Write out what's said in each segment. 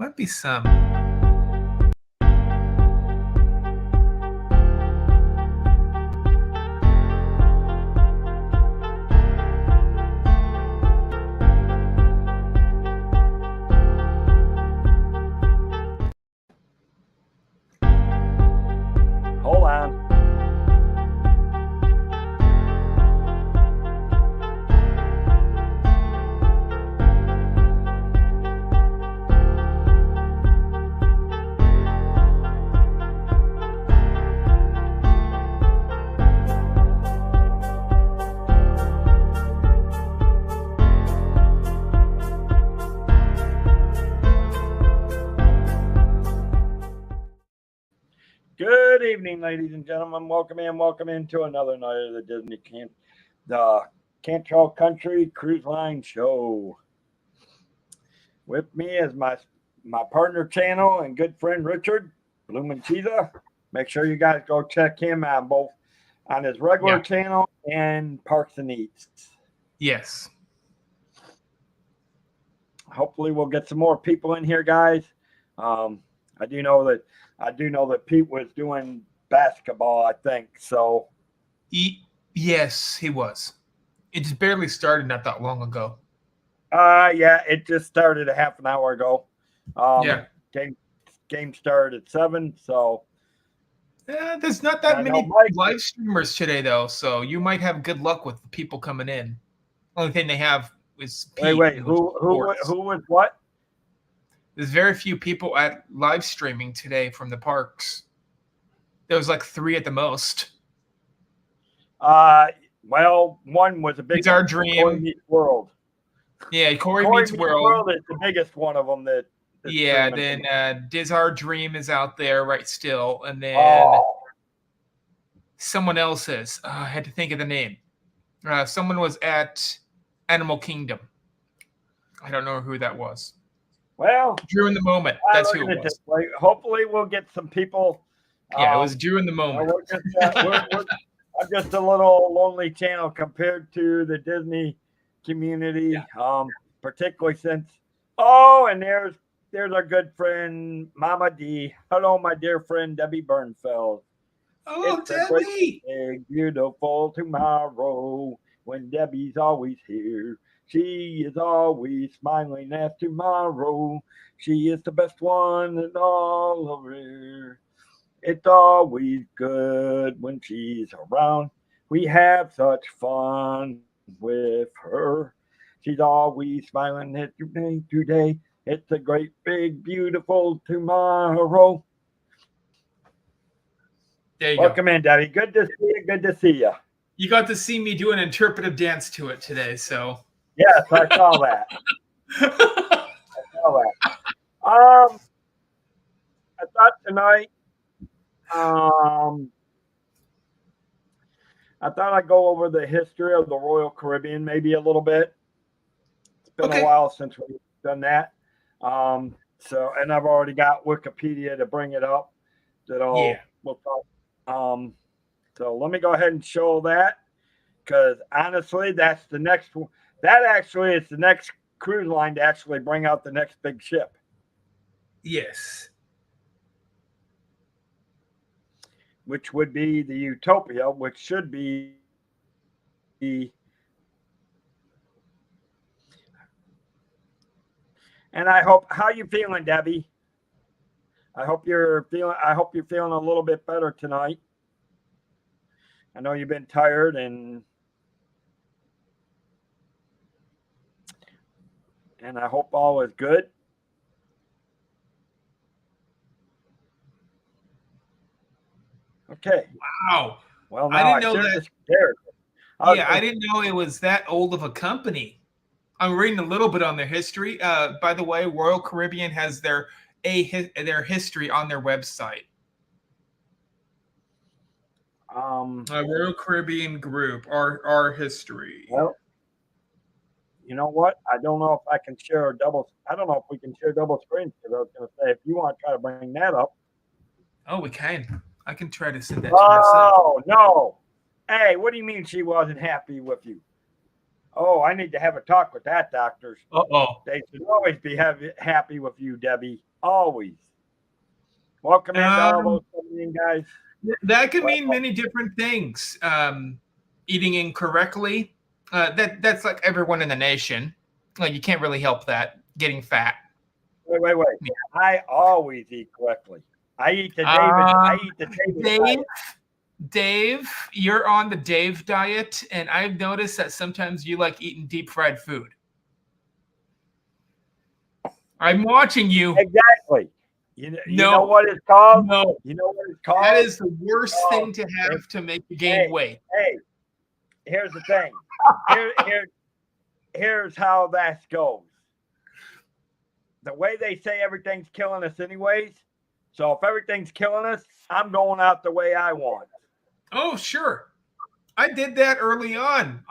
Might be some. Hold on. Good evening, ladies and gentlemen. Welcome into another night of the the Cantrell Country Cruise Line Show. With me is my partner channel and good friend Richard Blumenchiza. Make sure you guys go check him out both on his regular channel and Parks and Eats. Yes. Hopefully, we'll get some more people in here, guys. I do know that Pete was doing basketball, I think. So Yes, he was. It just barely started not that long ago. Yeah, it just started a half an hour ago. Yeah. Game started at 7, so there's not that many live streamers today, though, so you might have good luck with the people coming in. Only thing they have is Pete. Wait, who was what? There's very few people at live streaming today from the parks. There was like 3 at the most. Well, one was a big. It's Our Dream. Corey Meets World. Yeah, Corey Meets World is the biggest one of them. Yeah, then Diz Our Dream is out there right still, and then someone else is. I had to think of the name. Someone was at Animal Kingdom. I don't know who that was. Well, Drew in the Moment. That's who it was. Hopefully, we'll get some people. Yeah, it was Drew in the Moment. I'm just a little lonely channel compared to the Disney community, particularly since. Oh, and there's our good friend Mama D. Hello, my dear friend Debbie Bernfeld. Oh, it's Debbie! A great, big, beautiful tomorrow when Debbie's always here. She is always smiling as tomorrow. She is the best one in all of her. It's always good when she's around. We have such fun with her. She's always smiling at today. It's a great, big, beautiful tomorrow. There you Welcome in, Debbie. Good to see you. Good to see you. You got to see me do an interpretive dance to it today, so. Yes, I saw that. I thought tonight, I thought I'd go over the history of the Royal Caribbean maybe a little bit. It's been a while since we've done that. So, and I've already got Wikipedia to bring it up. We'll talk. So let me go ahead and show that, because honestly, that's the next one. That actually is the next cruise line to actually bring out the next big ship. Yes. Which would be the Utopia, which should be the. And I hope, how you feeling, Debbie? I hope you're feeling a little bit better tonight. I know you've been tired and I hope all is good. Okay. Wow. Well, I didn't know that. I didn't know it was that old of a company. I'm reading a little bit on their history. By the way, Royal Caribbean has their history on their website. Royal Caribbean Group, our history. Well, you know what? I don't know if I can share I don't know if we can share double screens, because I was going to say, if you want to try to bring that up. Oh, we can. I can try to send that to myself. Oh, no. Hey, what do you mean she wasn't happy with you? Oh, I need to have a talk with that doctors. Uh-oh. They should always be happy with you, Debbie. Always. Welcome into all Um, those Indian guys. that could mean many different things. Eating incorrectly. That's like everyone in the nation. Like you can't really help that. Getting fat. Wait. Yeah. I always eat correctly. I eat the David Dave, diet. Dave, you're on the Dave diet, and I've noticed that sometimes you like eating deep fried food. I'm watching you. Exactly. You know what it's called? No. You know what it's called? That is the worst thing to have to make you gain weight. Hey, here's the thing. Here's how that goes. The way they say everything's killing us anyways. So if everything's killing us, I'm going out the way I want. Oh, sure. I did that early on.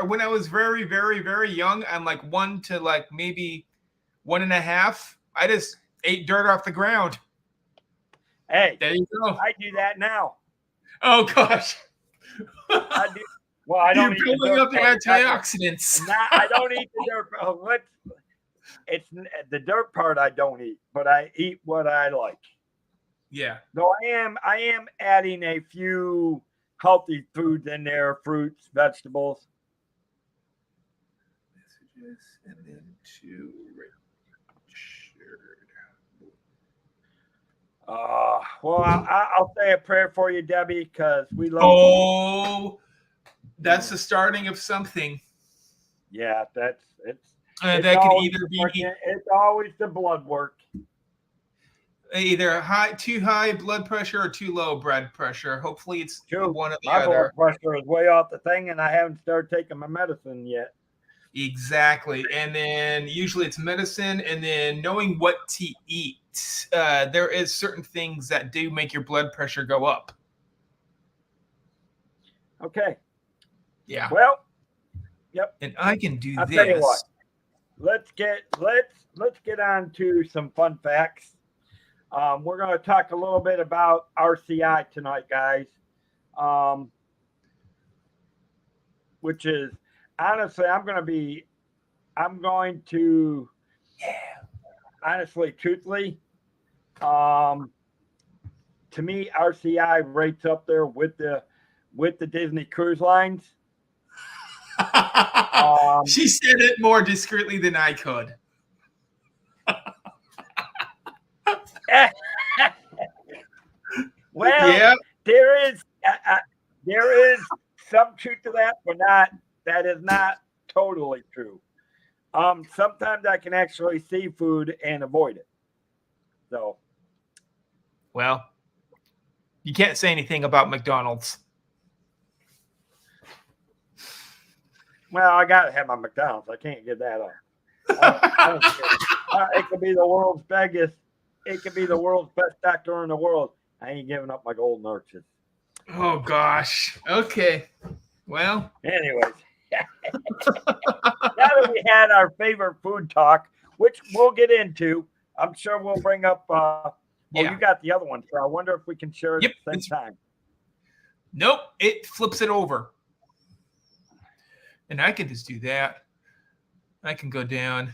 When I was very, very, very young, I'm like 1 to like maybe 1.5. I just ate dirt off the ground. Hey, there you go. I do that now. Oh gosh. I do. Well, I don't You're building up the antioxidants. I don't eat the dirt. It's the dirt part I don't eat, but I eat what I like. Yeah. Though I am adding a few healthy foods in there, fruits, vegetables. Messages and then to well, I'll say a prayer for you, Debbie, because we love you. Oh, that's the starting of something. Yeah, that could either be. It's always the blood work. Either too high blood pressure or too low blood pressure. Hopefully, it's one or the other. My blood pressure is way off the thing, and I haven't started taking my medicine yet. Exactly, and then usually it's medicine, and then knowing what to eat. There is certain things that do make your blood pressure go up. Okay. Yeah. Well. Yep. And I can do I'll this. Tell you what. Let's get on to some fun facts. We're going to talk a little bit about RCI tonight, guys. Which is honestly, honestly, truthfully, to me, RCI rates up there with the Disney cruise lines. She said it more discreetly than I could. Well, yeah. there is some truth to that, but that is not totally true. Sometimes I can actually see food and avoid it. So, well, you can't say anything about McDonald's. Well, I gotta have my McDonald's. I can't get that up. It could be the world's biggest. It could be the world's best doctor in the world. I ain't giving up my golden arches. Oh gosh. Okay. Well. Anyways, now that we had our favorite food talk, which we'll get into, I'm sure we'll bring up. You got the other one, so I wonder if we can share it at the same time. Nope, it flips it over. And I can just do that. I can go down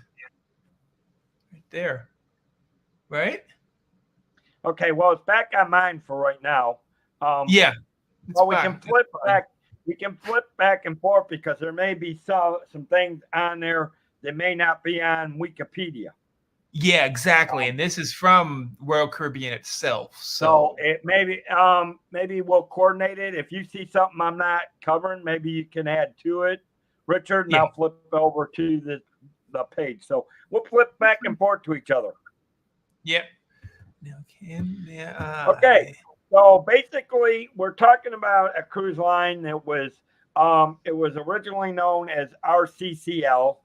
right there. Right? Okay, well, it's back on mine for right now. Yeah. Well, we can flip back. We can flip back and forth because there may be some things on there that may not be on Wikipedia. Yeah, exactly. And this is from Royal Caribbean itself. So it maybe we'll coordinate it. If you see something I'm not covering, maybe you can add to it, Richard, and I'll flip over to the page. So we'll flip back and forth to each other. Yep. Okay. So basically, we're talking about a cruise line that was originally known as RCCL.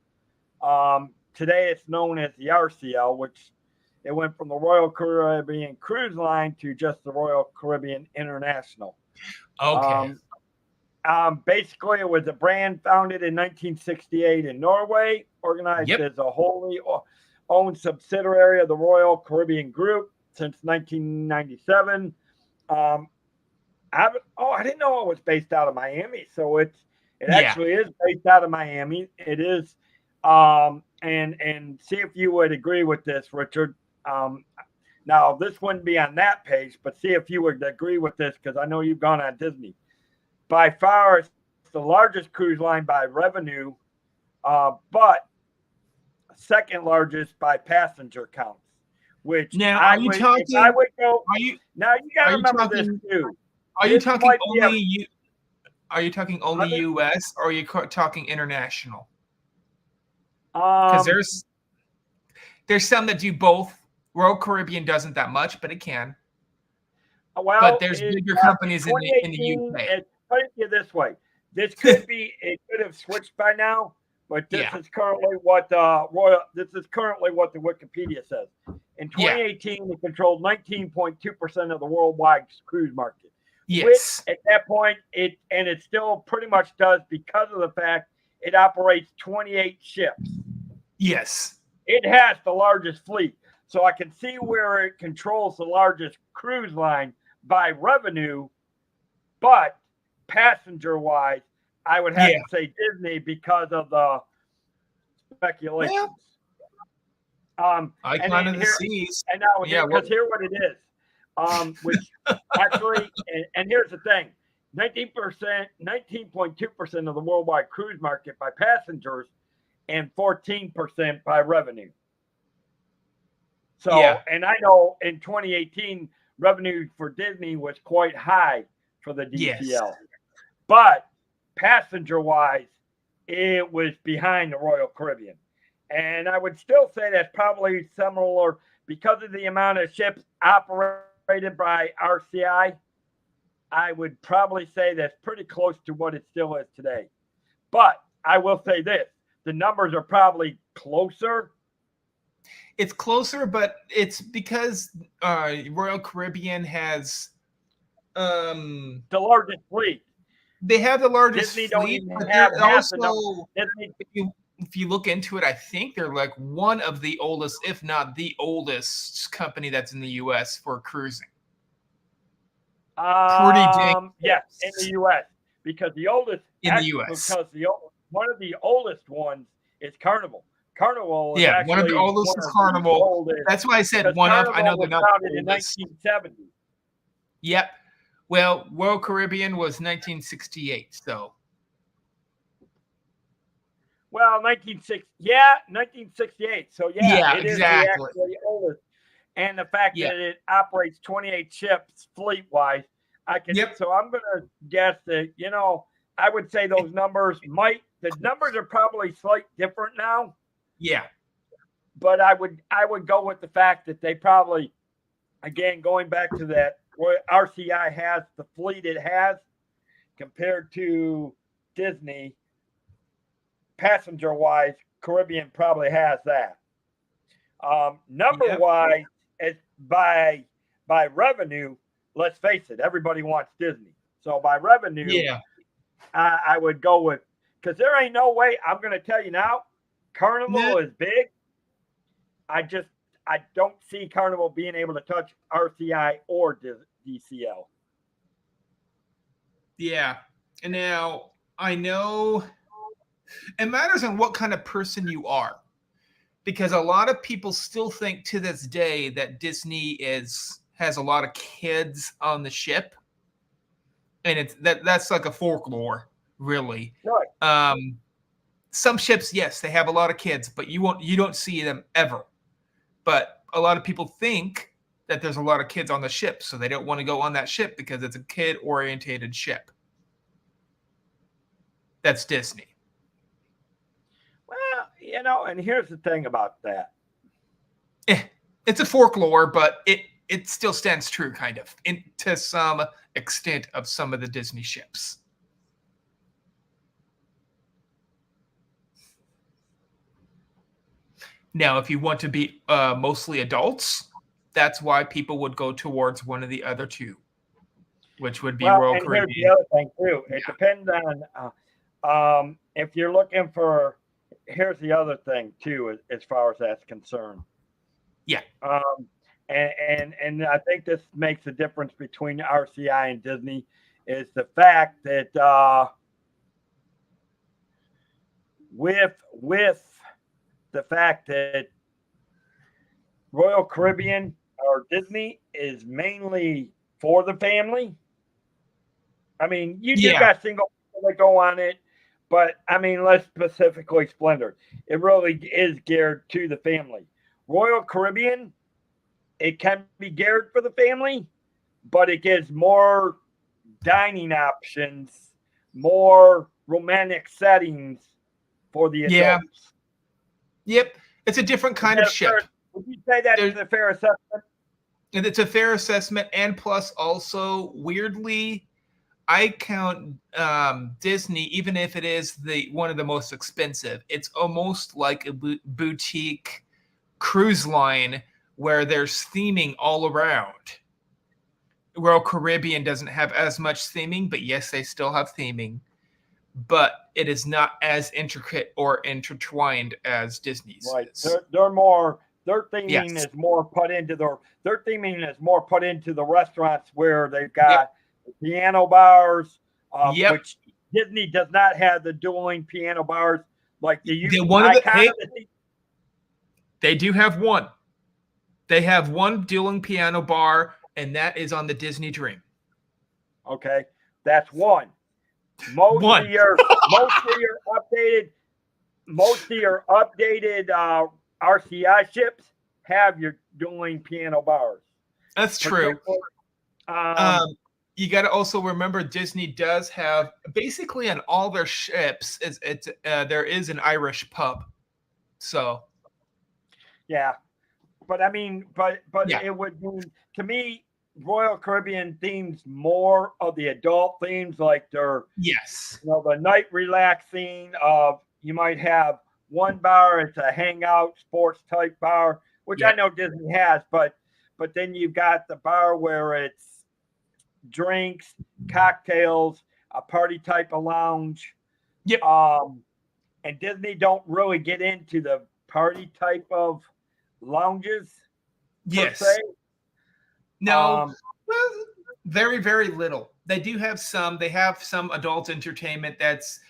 Today it's known as the RCL, which it went from the Royal Caribbean Cruise Line to just the Royal Caribbean International. Okay. Basically, it was a brand founded in 1968 in Norway, organized as a wholly owned subsidiary of the Royal Caribbean Group since 1997. I didn't know it was based out of Miami, so it's It Yeah. actually is based out of Miami. It is, and see if you would agree with this, Richard. Um, Now, this wouldn't be on that page, but see if you would agree with this because I know you've gone on Disney. By far, it's the largest cruise line by revenue, but second largest by passenger counts. Which Now, I would, if I would go. are you Now you got are to you remember this talking too. are you This talking might be only you are you talking only other. US or are you talking international? Because Um, there's some that do both. Royal Caribbean doesn't that much, but it can. But well, there's bigger in companies in the 2018, UK. put it to you this way: this could be. It could have switched by now, but this Yeah. is currently what Royal. This is currently what the Wikipedia says. In Yeah. 2018, it controlled 19.2% of the worldwide cruise market. Which Yes. at that point, it still pretty much does because of the fact it operates 28 ships. Yes. It has the largest fleet. So I can see where it controls the largest cruise line by revenue, but passenger wise, I would have Yeah. to say Disney because of the speculations. Well, And Icon then of the here, Seas. and now Yeah. because here what it is, which actually, and here's the thing: 19%, 19.2% of the worldwide cruise market by passengers, and 14% by revenue. So, Yeah. and I know in 2018, revenue for Disney was quite high for the Yes. DCL, but passenger wise, it was behind the Royal Caribbean. And I would still say that's probably similar because of the amount of ships operated by RCI. I would probably say that's pretty close to what it still is today. But I will say this the numbers are probably closer. It's closer, but it's because Royal Caribbean has The largest fleet. they have the largest Disney don't fleet, even but have they're half the number. also Disney, if you look into it, I think they're like one of the oldest, if not the oldest company that's in the US for cruising. Pretty dang yes, in the close U.S. because the oldest, in the actually, US. because one of the oldest ones is Carnival. Carnival is Yeah, one of the actually oldest one is of the Carnival. oldest That's why I said because one of. I Carnival know they're was not the founded in oldest. 1970. Yep. Well, Royal Caribbean was 1968, so Well, 1960, yeah, 1968. So yeah, yeah, it is the exactly. actually oldest, and the fact Yeah. that it operates 28 ships fleet wise, I can. Yep. So I'm gonna guess that I would say those numbers might. The numbers are probably slightly different now, Yeah. but I would go with the fact that they probably, again, going back to that, RCI has the fleet it has compared to Disney passenger wise. Caribbean probably has that. Number Yep. wise, as by revenue, let's face it, everybody wants Disney. So by revenue, Yeah. I would go with because there ain't no way. I'm going to tell you now, Nah. Carnival is big. I don't see Carnival being able to touch RCI or DCL. Yeah. And now I know it matters on what kind of person you are. Because a lot of people still think to this day that Disney has a lot of kids on the ship. And that's like a folklore, really. Right. Some ships, yes, they have a lot of kids, but you don't see them ever. But a lot of people think that there's a lot of kids on the ship, so they don't want to go on that ship because it's a kid-orientated ship. That's Disney. Well, and here's the thing about that. It's a folklore, but it still stands true, kind of, to some extent of some of the Disney ships. Now, if you want to be mostly adults, that's why people would go towards one of the other two, which would be Royal And Caribbean. here's the other thing too. It depends on if you're looking for. Here's the other thing too, as far as that's concerned. Yeah. And I think this makes a difference between RCI and Disney is the fact that with the fact that Royal Caribbean or Disney is mainly for the family. I mean, you do Yeah. got single people that go on it, but I mean, let's specifically Splendor. It really is geared to the family. Royal Caribbean, it can be geared for the family, but it gives more dining options, more romantic settings for the Yeah. adults. Yep. It's a different Is kind of that a ship. fair, would you say that's There, a fair assessment? and it's a fair assessment. And plus, also, weirdly, I count Disney, even if it is the one of the most expensive, it's almost like a boutique cruise line where there's theming all around. Royal Caribbean doesn't have as much theming, but yes, they still have theming. But it is not as intricate or intertwined as Disney's Right. is. They're more their theming Yes. is more put into their theming is more put into the restaurants where they've Yep. got piano bars, Yep. which Disney does not have the dueling piano bars like the The one of the icon hey, of the they do have one. They have one dueling piano bar, and that is on the Disney Dream. okay. That's one. Most One. of your updated RCI ships have your dueling piano bars. That's true. Um, You got to also remember Disney does have basically on all their ships. There is an Irish pub, so yeah, but I mean, but yeah, it would mean to me, Royal Caribbean themes more of the adult themes, like their yes, the night relaxing. Of you might have one bar, it's a hangout sports type bar, which I yep, know Disney has, but then you've got the bar where it's drinks, cocktails, a party type of lounge. yep, And Disney don't really get into the party type of lounges per se. yes. No, Um, well, very, very little. They do have some. They have some adult entertainment that's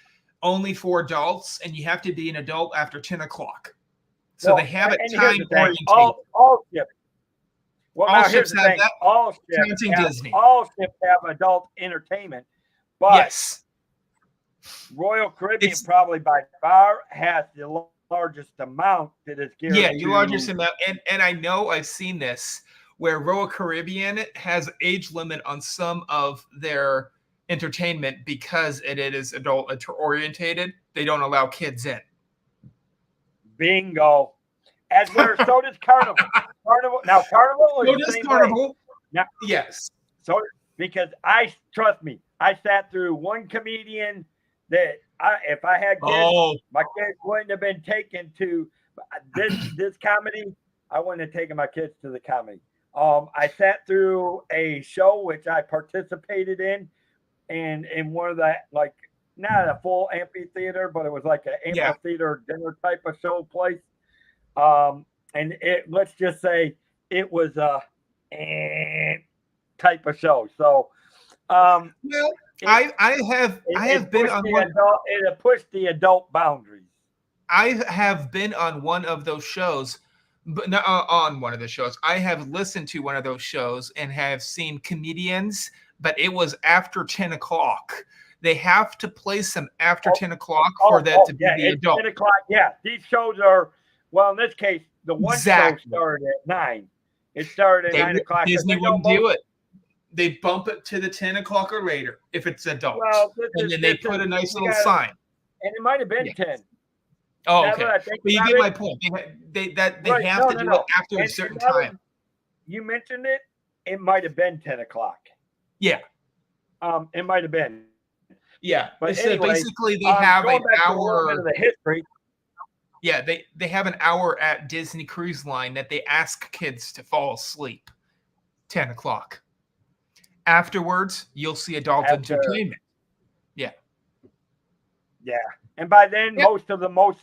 only for adults, and you have to be an adult after 10 o'clock. So they well, have it and here's time the thing: orientated. all ships. Well, All now here's ships the have thing: that, counting Disney. all ships have adult entertainment, but Yes, Royal Caribbean it's probably by far has the largest amount that is yeah, geared you largest to. amount, and I know I've seen this where Royal Caribbean has age limit on some of their entertainment because it is adult orientated. They don't allow kids in. Bingo. As where so does Carnival. Carnival So is the does same way. Carnival. Now, Yes. so because I trust me, I sat through one comedian that if I had kids, Oh, my kids wouldn't have been taken to this comedy. I wouldn't have taken my kids to the comedy. I sat through a show which I participated in one of the like not a full amphitheater, but it was like an yeah. amphitheater dinner type of show place. And it let's just say it was a type of show. So Well, it I have been on one. it pushed the adult boundaries. I have been on one of those shows, but not on one of the shows. I have listened to one of those shows and have seen comedians, but it was after 10 o'clock. They have to place them after Oh, 10 o'clock for that to be yeah, the it's adult. 10 o'clock. Yeah, these shows are well. In this case, the one show Exactly. started at 9. It started at They 9 o'clock because Disney they know wouldn't do most. it. They bump it to the 10 o'clock or later if it's adult, Well, and then they put a nice you little got, sign. and it might have been Yeah. 10. Oh, Now okay. that I think But you about get it, my point. They right? have No, to no, do it no. after a And certain now time. that you mentioned it, it might have been 10 o'clock. Yeah. It might have been. Yeah. But So anyway, basically, they have going an back to a little bit hour. of the history. Yeah, they have an hour at Disney Cruise Line that they ask kids to fall asleep. 10 o'clock. Afterwards, you'll see adult entertainment. Yeah. Yeah, and by then, Yep. most of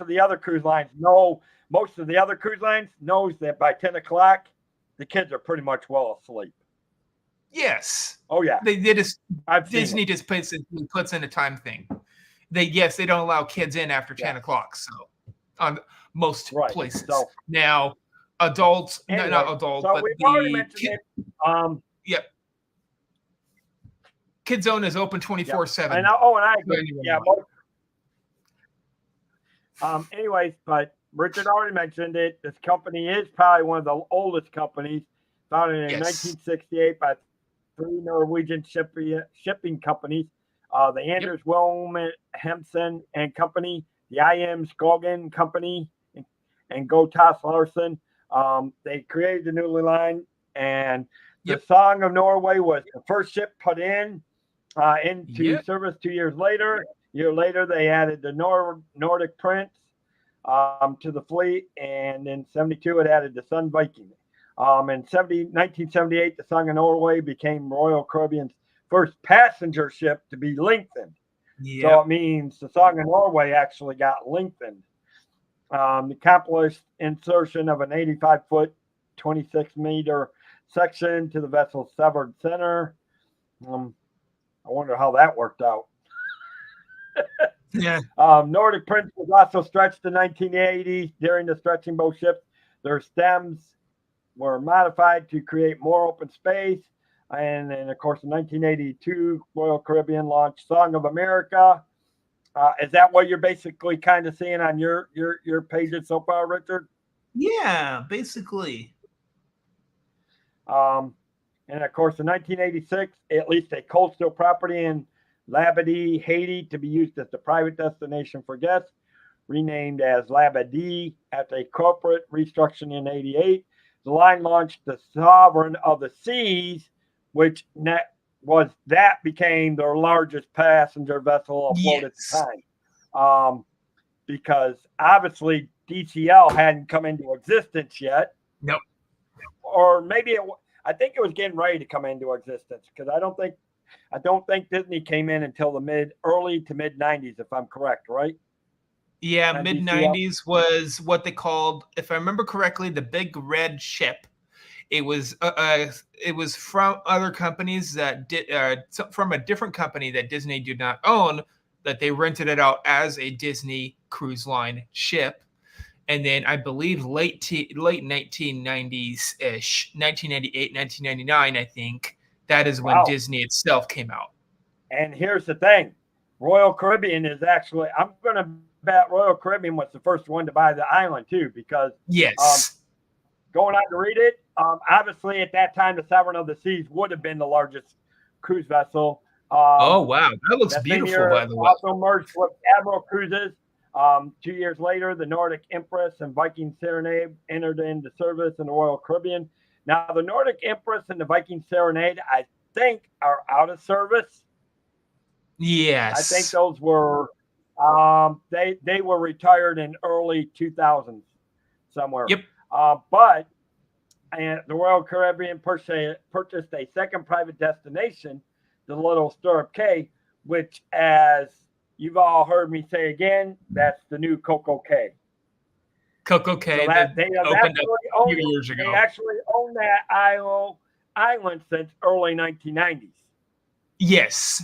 the other cruise lines knows that by 10 o'clock, the kids are pretty much well asleep. Yes. Oh yeah, They just I've seen Disney it. just puts in a time thing. they don't allow kids in after 10 o'clock. So on most places. So, now, adults, anyway, not adults, so but we've already mentioned it. Yep. Kid Zone is open 24/7. And I agree. Yeah. Anyways, but Richard already mentioned it. This company is probably one of the oldest companies, founded in 1968 by 3 Norwegian shipping companies, the Anders Wilhelmsen and Company, the I.M. Skogen Company, and Gotas Larsen. They created the new line, and the Song of Norway was the first ship put into service 2 years later. A year later, they added the Nordic Prince to the fleet, and in 72, it added the Sun Viking. In 1978, the Song of Norway became Royal Caribbean's first passenger ship to be lengthened. So it means the Song of Norway actually got lengthened. The accomplished insertion of an 85-foot, 26-meter section to the vessel's severed center. I wonder how that worked out. Nordic Prince was also stretched in 1980. During the stretching both ships, their stems were modified to create more open space. And then, of course, in 1982, Royal Caribbean launched Song of America. Is that what you're basically kind of seeing on your pages so far, Richard? Yeah, basically. And of course, in 1986, at least a coastal property in Labadee, Haiti, to be used as the private destination for guests, renamed as Labadee after a corporate restructuring in 88. The line launched the Sovereign of the Seas, which became their largest passenger vessel afloat at the time. Because obviously DCL hadn't come into existence yet. Nope. Or maybe I think it was getting ready to come into existence, because I don't think Disney came in until the early to mid 90s, if I'm correct, right? Yeah, mid 90s was what they called, if I remember correctly, the Big Red Ship. It was from other companies that did from a different company that Disney did not own, that they rented it out as a Disney Cruise Line ship. And then I believe late 1990s ish, 1998, 1999, I think, that is when Disney itself came out. And here's the thing, Royal Caribbean is actually, I'm going to bet Royal Caribbean was the first one to buy the island too, because going on to read it, obviously at that time the Sovereign of the Seas would have been the largest cruise vessel. Oh wow, that looks beautiful, by the way. Also merged with Admiral Cruises. 2 years later, the Nordic Empress and Viking Serenade entered into service in the Royal Caribbean. Now, the Nordic Empress and the Viking Serenade, I think, are out of service. Yes. I think those were they were retired in early 2000s somewhere. Yep. But the Royal Caribbean purchased a second private destination, the Little Stirrup Cay, which, as you've all heard me say again, that's the new Coco Cay. Coco Cay, so they opened up a few years ago. They actually own that island since early 1990s. Yes.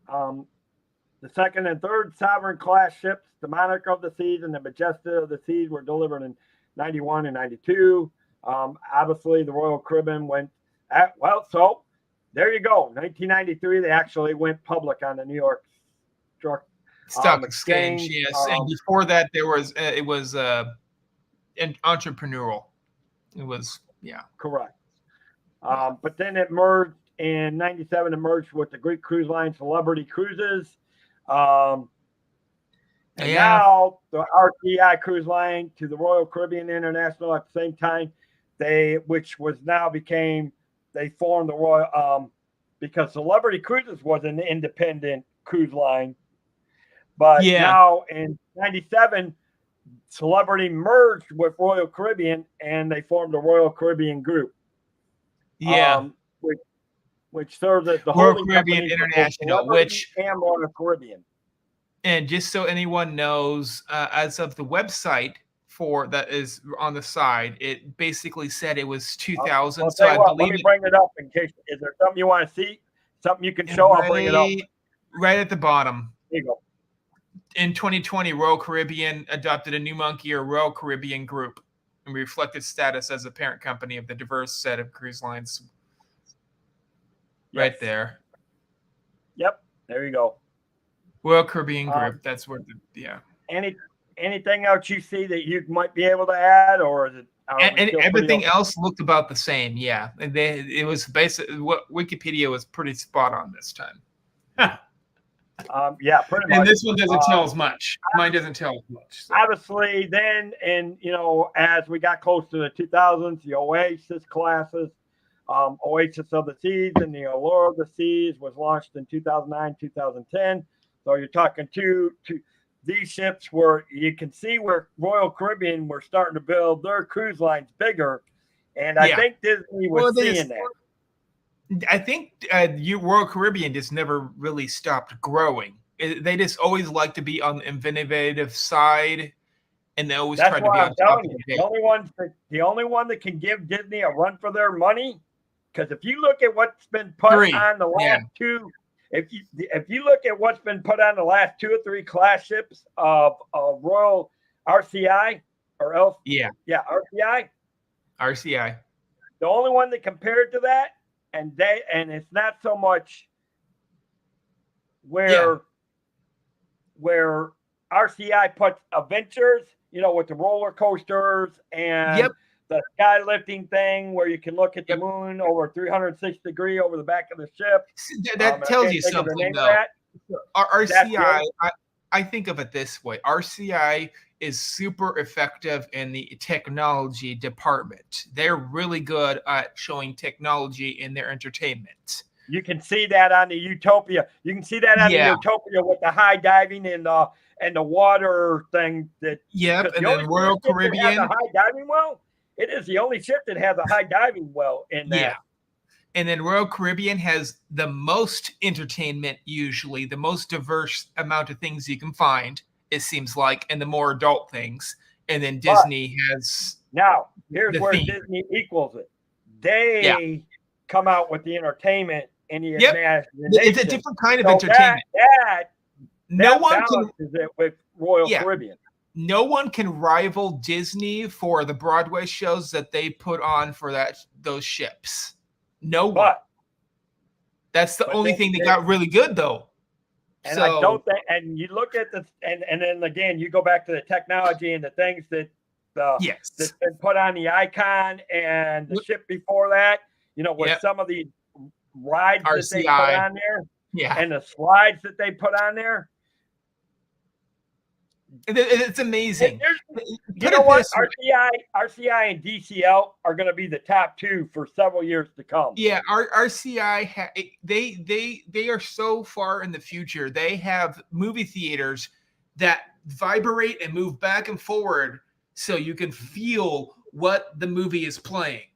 The second and third Sovereign class ships, the Monarch of the Seas and the Majestic of the Seas, were delivered in 91 and 92. Obviously, the Royal Caribbean went so there you go. 1993, they actually went public on the New York Stock Exchange. Yes, and before that, it was an entrepreneurial. It was correct. But then it merged in 97. It merged with the Greek cruise line Celebrity Cruises. Now the RCI Cruise Line to the Royal Caribbean International at the same time. They formed the Royal because Celebrity Cruises was an independent cruise line. But now in 97, Celebrity merged with Royal Caribbean and they formed the Royal Caribbean Group. Yeah. Which serves as the Royal Caribbean International, and Royal Caribbean. And just so anyone knows, as of the website that is on the side, it basically said it was 2000. So I believe let me bring it up in case. Is there something you want to see? Something you can show? I'll bring it up. right at the bottom. There you go. In 2020, Royal Caribbean adopted a new monkey or Royal Caribbean Group and reflected status as a parent company of the diverse set of cruise lines. Right there. Yep. There you go. Royal Caribbean Group. That's where Anything else you see that you might be able to add, or is it? And everything else looked about the same. Yeah, and it was basically what Wikipedia was pretty spot on this time. Yeah, pretty much. And this one doesn't tell as much. Mine doesn't tell as much. So. Obviously, then, and as we got close to the 2000s, the Oasis classes, Oasis of the Seas and the Allure of the Seas was launched in 2009, 2010. So you're talking these ships were, you can see where Royal Caribbean were starting to build their cruise lines bigger. And I think Disney was seeing that. I think Royal Caribbean just never really stopped growing. They just always like to be on the innovative side, and they always try to be on top of the only one that can give Disney a run for their money. Because if you look at what's been put on the last two, if you look at what's been put on the last 2 or 3 class ships of Royal RCI or else, RCI. The only one that compared to that. And it's not so much where RCI puts adventures, with the roller coasters and the sky lifting thing where you can look at the moon over 360 degrees over the back of the ship. That tells you something, though. RCI, I think of it this way. RCI is super effective in the technology department. They're really good at showing technology in their entertainment. You can see that on the Utopia. You can see that on the Utopia with the high diving and the water thing. And then Royal Caribbean. A high diving well. It is the only ship that has a high diving well in that. Yeah. And then Royal Caribbean has the most entertainment, usually the most diverse amount of things you can find, it seems like, and the more adult things. And then Disney has. Now, here's where Disney equals it. They come out with the entertainment and the imagination. It's a different kind of entertainment. No one balances it with Royal Caribbean. No one can rival Disney for the Broadway shows that they put on for those ships. No one. That's the only thing that got really good, though. And I don't think, and you look at and then again, you go back to the technology and the things that's been put on the Icon and the ship before that, with some of the rides that they put on there, and the slides that they put on there. It's amazing. You know what? RCI and DCL are going to be the top 2 for several years to come. Yeah, RCI they are so far in the future. They have movie theaters that vibrate and move back and forward, so you can feel what the movie is playing.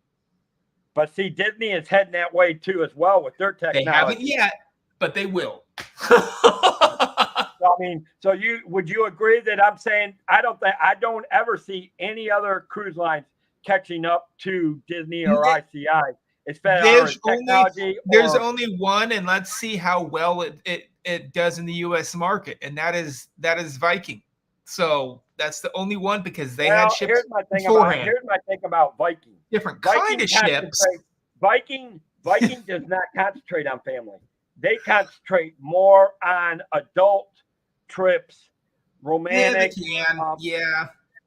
But see, Disney is heading that way too, as well, with their technology. They haven't yet, but they will. I mean, so would you agree that I'm saying I don't ever see any other cruise lines catching up to Disney or ICI? There's only one, and let's see how well it does in the U.S. market, and that is Viking. So that's the only one because they had ships. Here's my thing about Viking. Different kind of ships. Viking does not concentrate on family. They concentrate more on adult trips, romantic.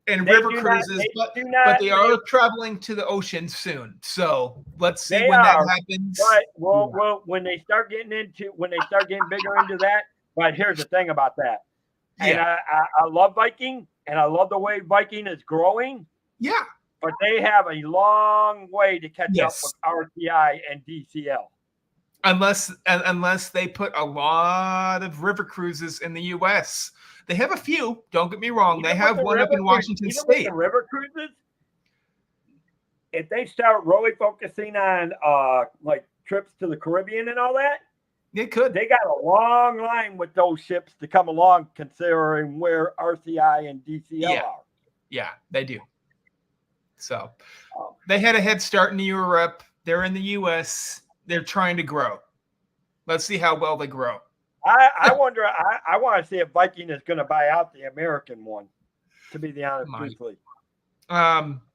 And river cruises, but they are traveling to the ocean soon. So let's see when that happens. But well, when they start getting bigger into that. But here's the thing about that. And I love Viking, and I love the way Viking is growing. Yeah. But they have a long way to catch up with RCI and DCL. Unless they put a lot of river cruises in the U.S. They have a few. Don't get me wrong. They have one up in Washington State. The river cruises, if they start really focusing on like trips to the Caribbean and all that, they could. They got a long line with those ships to come along, considering where RCI and DCL are. Yeah, they do. So they had a head start in Europe. They're in the U.S. They're trying to grow. Let's see how well they grow. I wonder. I want to see if Viking is going to buy out the American one. To be the honest, Might. truthfully,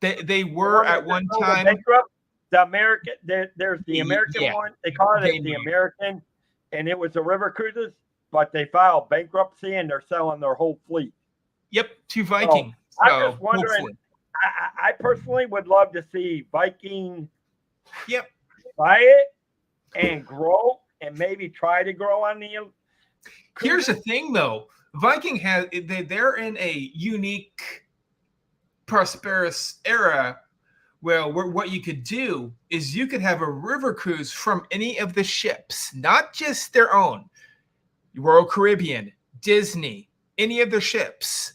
They the were one at that one just went time. bankrupt. The American. There's the American Yeah, one. They call they it the know. American, and it was the River Cruises, but they filed bankruptcy and they're selling their whole fleet. Yep, to So Viking. I'm So just wondering. hopefully. I personally would love to see Viking Yep. buy it and grow, and maybe try to grow on the Here's the cruises. thing, though. Viking has they're in a unique, prosperous era where what you could do is you could have a river cruise from any of the ships, not just their own. Royal Caribbean, Disney, any of their ships.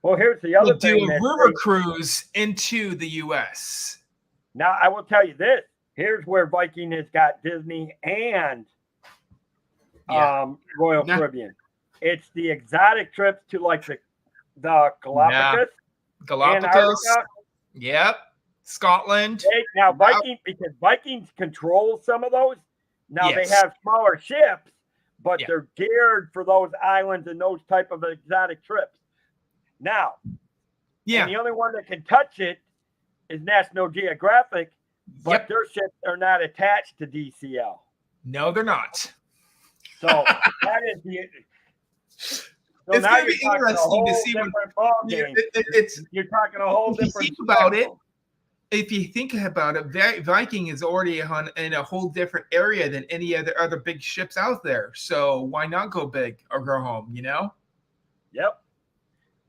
Well, here's the Will other do thing a that river cruise into the U.S. now I will tell you this. Here's where Viking has got Disney and Yeah. Royal Nah, Caribbean. It's the exotic trips to like the nah. Galapagos, Galapagos. Antarctica. Yep. Scotland. Now Wow. because Vikings control some of those. Now they Yes. have smaller ships, but Yeah. they're geared for those islands and those type of exotic trips. Now, Yeah. and the only one that can touch it is National Geographic, but Yep. their ships are not attached to DCL. No, they're not. So that is the. So It's now gonna you're be talking a interesting to whole see what different ball game. it's. You're talking a whole If you different think about it, spectrum. if you think about it, Viking is already in a whole different area than any other big ships out there. So why not go big or go home? You know. Yep.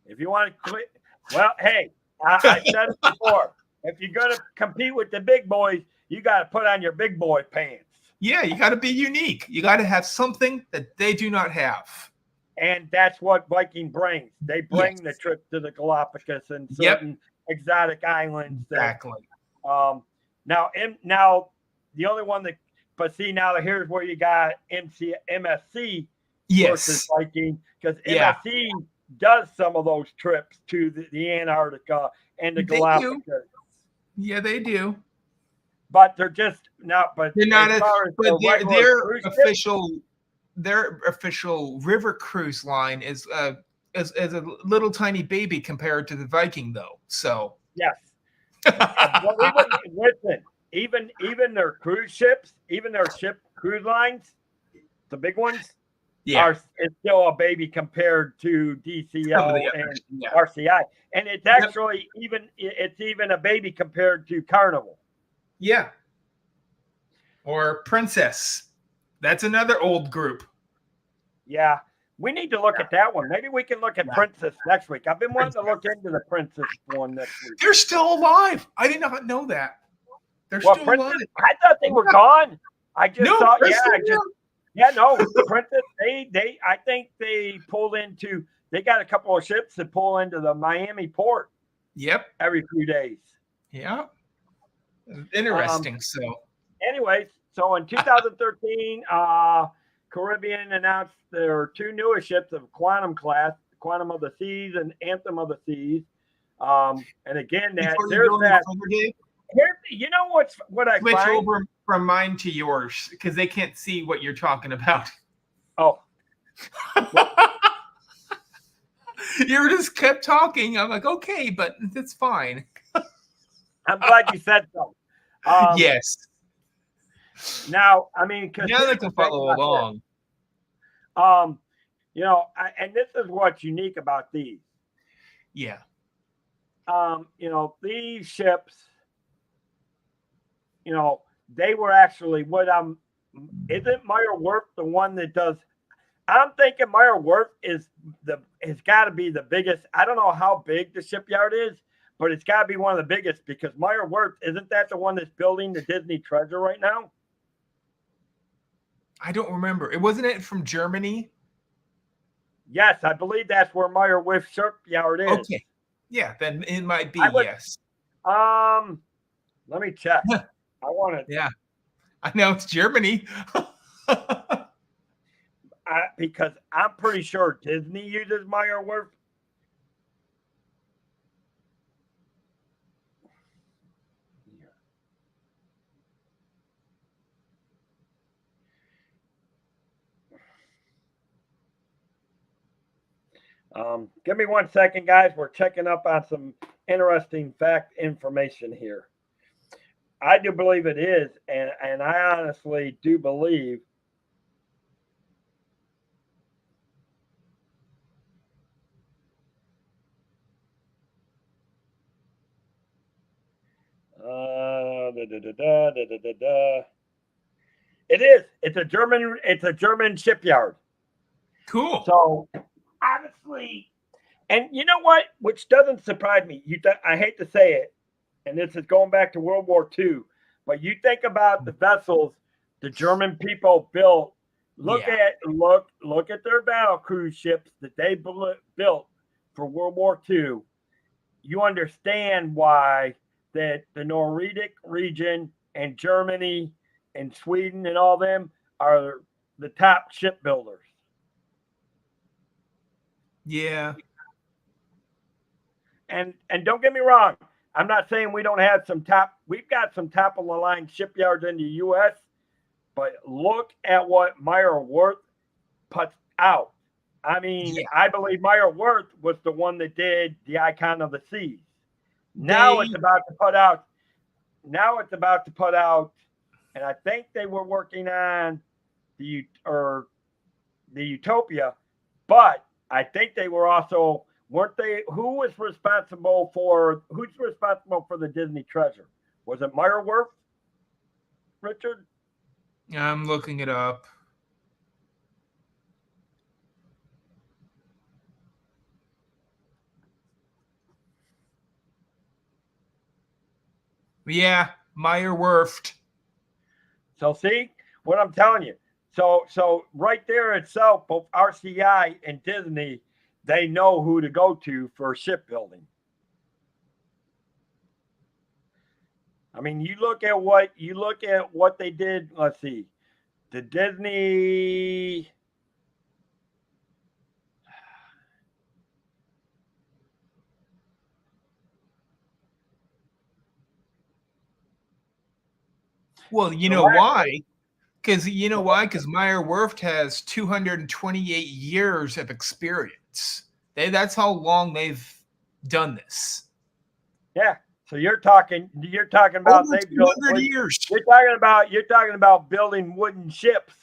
If you want to quit, well, hey, I said it before. If you're going to compete with the big boys, you got to put on your big boy pants. Yeah, you got to be unique. You got to have something that they do not have. And that's what Viking brings. They bring the trip to the Galapagos and certain exotic islands. Exactly. Now the only one that, but see now here's where you got MSC versus Viking, because MSC does some of those trips to the Antarctica and the Galapagos. Yeah, they do. But they're just not. But they're not. Their official river cruise line is a little tiny baby compared to the Viking, though. So yes. Listen, even their cruise ships, even their cruise lines, the big ones, it's still a baby compared to DCL and RCI, and it's actually even a baby compared to Carnival. Yeah. Or Princess. That's another old group. Yeah. We need to look at that one. Maybe we can look at Princess next week. I've been wanting to look into the Princess one next week. They're still alive. I did not know that. They're still alive. I thought they were gone. I just thought, Princess, I think they pulled into, they got a couple of ships that pull into the Miami port. Yep. Every few days. Yeah. Interesting. Anyways, so in 2013, Caribbean announced their two newest ships of Quantum class, Quantum of the Seas and Anthem of the Seas. And again, there's that. Here, you know what I switch find? over from mine to yours because they can't see what you're talking about. Oh. You just kept talking. I'm like, okay, but it's fine. I'm glad you said so. Yes. Now, I mean, because now they can follow along. And this is what's unique about these. Yeah. These ships, they were actually isn't Meyer Werf the one that does? I'm thinking Meyer Werf has got to be the biggest. I don't know how big the shipyard is, but it's got to be one of the biggest because Meyer Werf, isn't that the one that's building the Disney Treasure right now? I don't remember. Wasn't it from Germany? Yes, I believe that's where Meyer Werf shipyard is. Okay. Yeah, then it might be, yes. Let me check. I want to. Yeah. I know it's Germany. Because I'm pretty sure Disney uses Meyer Werf. Give me 1 second, guys. We're checking up on some interesting fact information here. I do believe it is, and I honestly do believe. It is. It's a German. It's a German shipyard. Cool. So honestly, and you know what? Which doesn't surprise me. I hate to say it, and this is going back to World War II. But you think about the vessels the German people built. Look at their battle cruise ships that they built for World War II. You understand why that the Nordic region and Germany and Sweden and all them are the top shipbuilders. Yeah. And don't get me wrong, I'm not saying we don't have some top. We've got some top of the line shipyards in the U.S., but look at what Meyer Werft puts out. I mean, I believe Meyer Werft was the one that did the Icon of the Seas. Now it's about to put out. Now it's about to put out, and I think they were working on the Utopia, but I think they were also, weren't they? Who's responsible for the Disney Treasure? Was it Meyer Werft, Richard? I'm looking it up. Yeah, Meyer Werft. So see what I'm telling you. So right there itself, both RCI and Disney, they know who to go to for shipbuilding. I mean, you look at what they did. Let's see, the Disney. Well, you know why? Because Meyer Werft has 228 years of experience. That's how long they've done this. Yeah. So you're talking about over 200 years. You're talking about building wooden ships.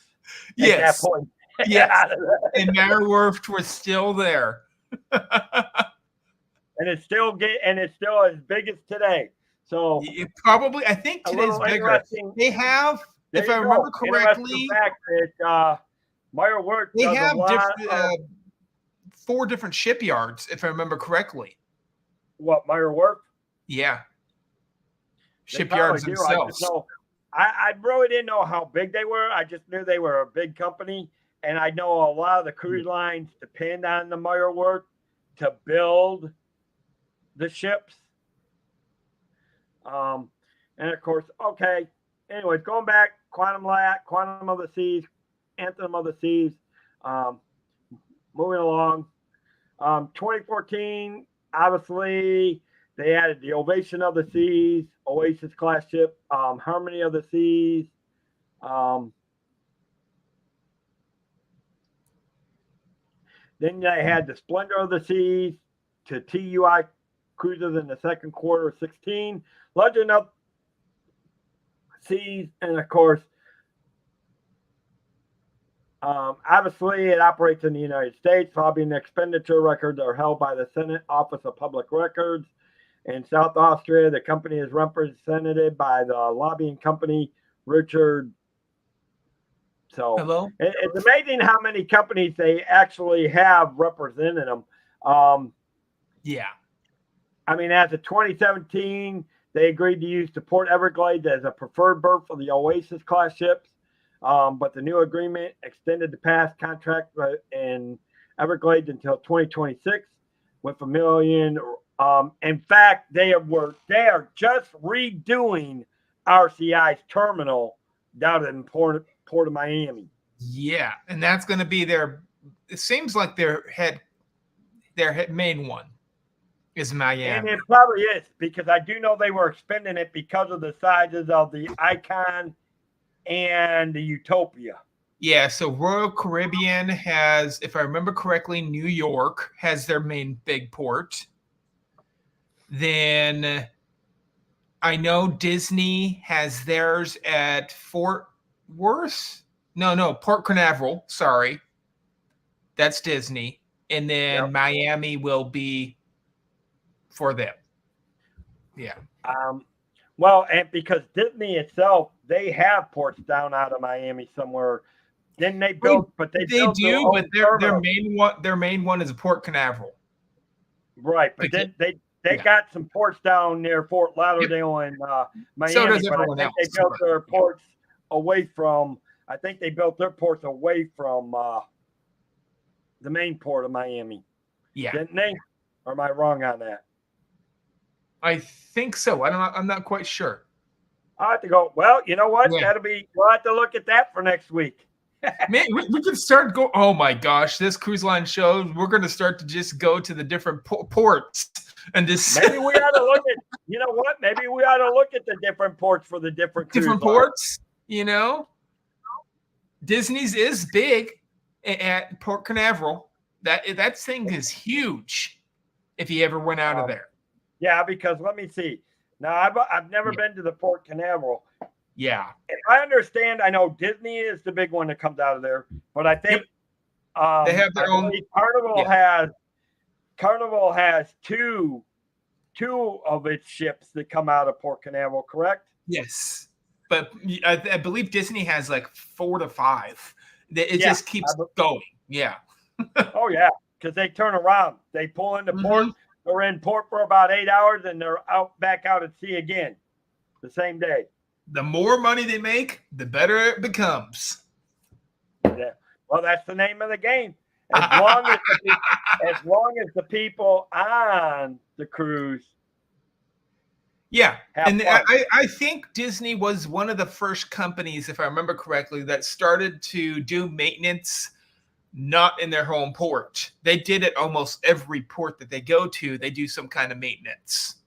Yes. At that point. Yes. And Meyer Werft was still there. And it's still as big as today. So probably, I think today's bigger. They have, if I remember correctly, fact that Meyer Werft they have 4 different shipyards, if I remember correctly. What, Meyer Werft? Yeah. Shipyards themselves. I really didn't know how big they were. I just knew they were a big company, and I know a lot of the cruise lines depend on the Meyer Werft to build the ships. And of course, okay. Anyways, going back, Quantum of the Seas, Anthem of the Seas. Moving along. 2014, obviously, they added the Ovation of the Seas, Oasis class ship, Harmony of the Seas. Then they had the Splendor of the Seas to TUI cruises in the second quarter of 16. Legend of Seas, and of course, obviously, it operates in the United States. Lobbying expenditure records are held by the Senate Office of Public Records. In South Austria, the company is represented by the lobbying company, Richard. So hello? It's amazing how many companies they actually have representing them. Yeah. I mean, as of 2017, they agreed to use the Port Everglades as a preferred berth for the Oasis class ships. But the new agreement extended the past contract in Everglades until 2026 with $1 million. In fact, they are just redoing RCI's terminal down in Port of Miami. Yeah, and that's going to be it seems like their main one is Miami. And it probably is, because I do know they were expanding it because of the sizes of the Icon and the Utopia. Yeah, so Royal Caribbean has, if I remember correctly, New York has their main big port. Then I know Disney has theirs at Fort Worth. No, Port Canaveral. Sorry, that's Disney. And then Yep. Miami will be for them. Yeah. Well, and because Disney itself, they have ports down out of Miami somewhere. Didn't they build? But they built their do, own but their main one is Port Canaveral. Right, but then they got some ports down near Fort Lauderdale and Miami. So does but I everyone think else. they built their ports away from. I think they built their ports away from the main port of Miami. Yeah, didn't they? Or am I wrong on that? I think so. I'm not quite sure. I have to go. Well, you know what? Yeah. We'll have to look at that for next week. Man, we can start go. Oh my gosh, this cruise line show. We're going to start to just go to the different ports and just. Maybe we ought to look at. You know what? Maybe we ought to look at the different ports for the different ports. You know, Disney's is big at Port Canaveral. That thing is huge. If you ever went out of there. Yeah, because let me see. Now I've never been to the Port Canaveral. Yeah. If I understand, I know Disney is the big one that comes out of there, but I think they have their own. Carnival has two of its ships that come out of Port Canaveral, correct? Yes, but I believe Disney has like 4 to 5. It just keeps going. Yeah. Oh yeah, because they turn around, they pull into port. They're in port for about 8 hours, and they're back out at sea again the same day. The more money they make, the better it becomes. Yeah. Well, that's the name of the game. As long as the people on the cruise. Yeah. And I think Disney was one of the first companies, if I remember correctly, that started to do maintenance not in their home port. They did it almost every port that they go to. They do some kind of maintenance.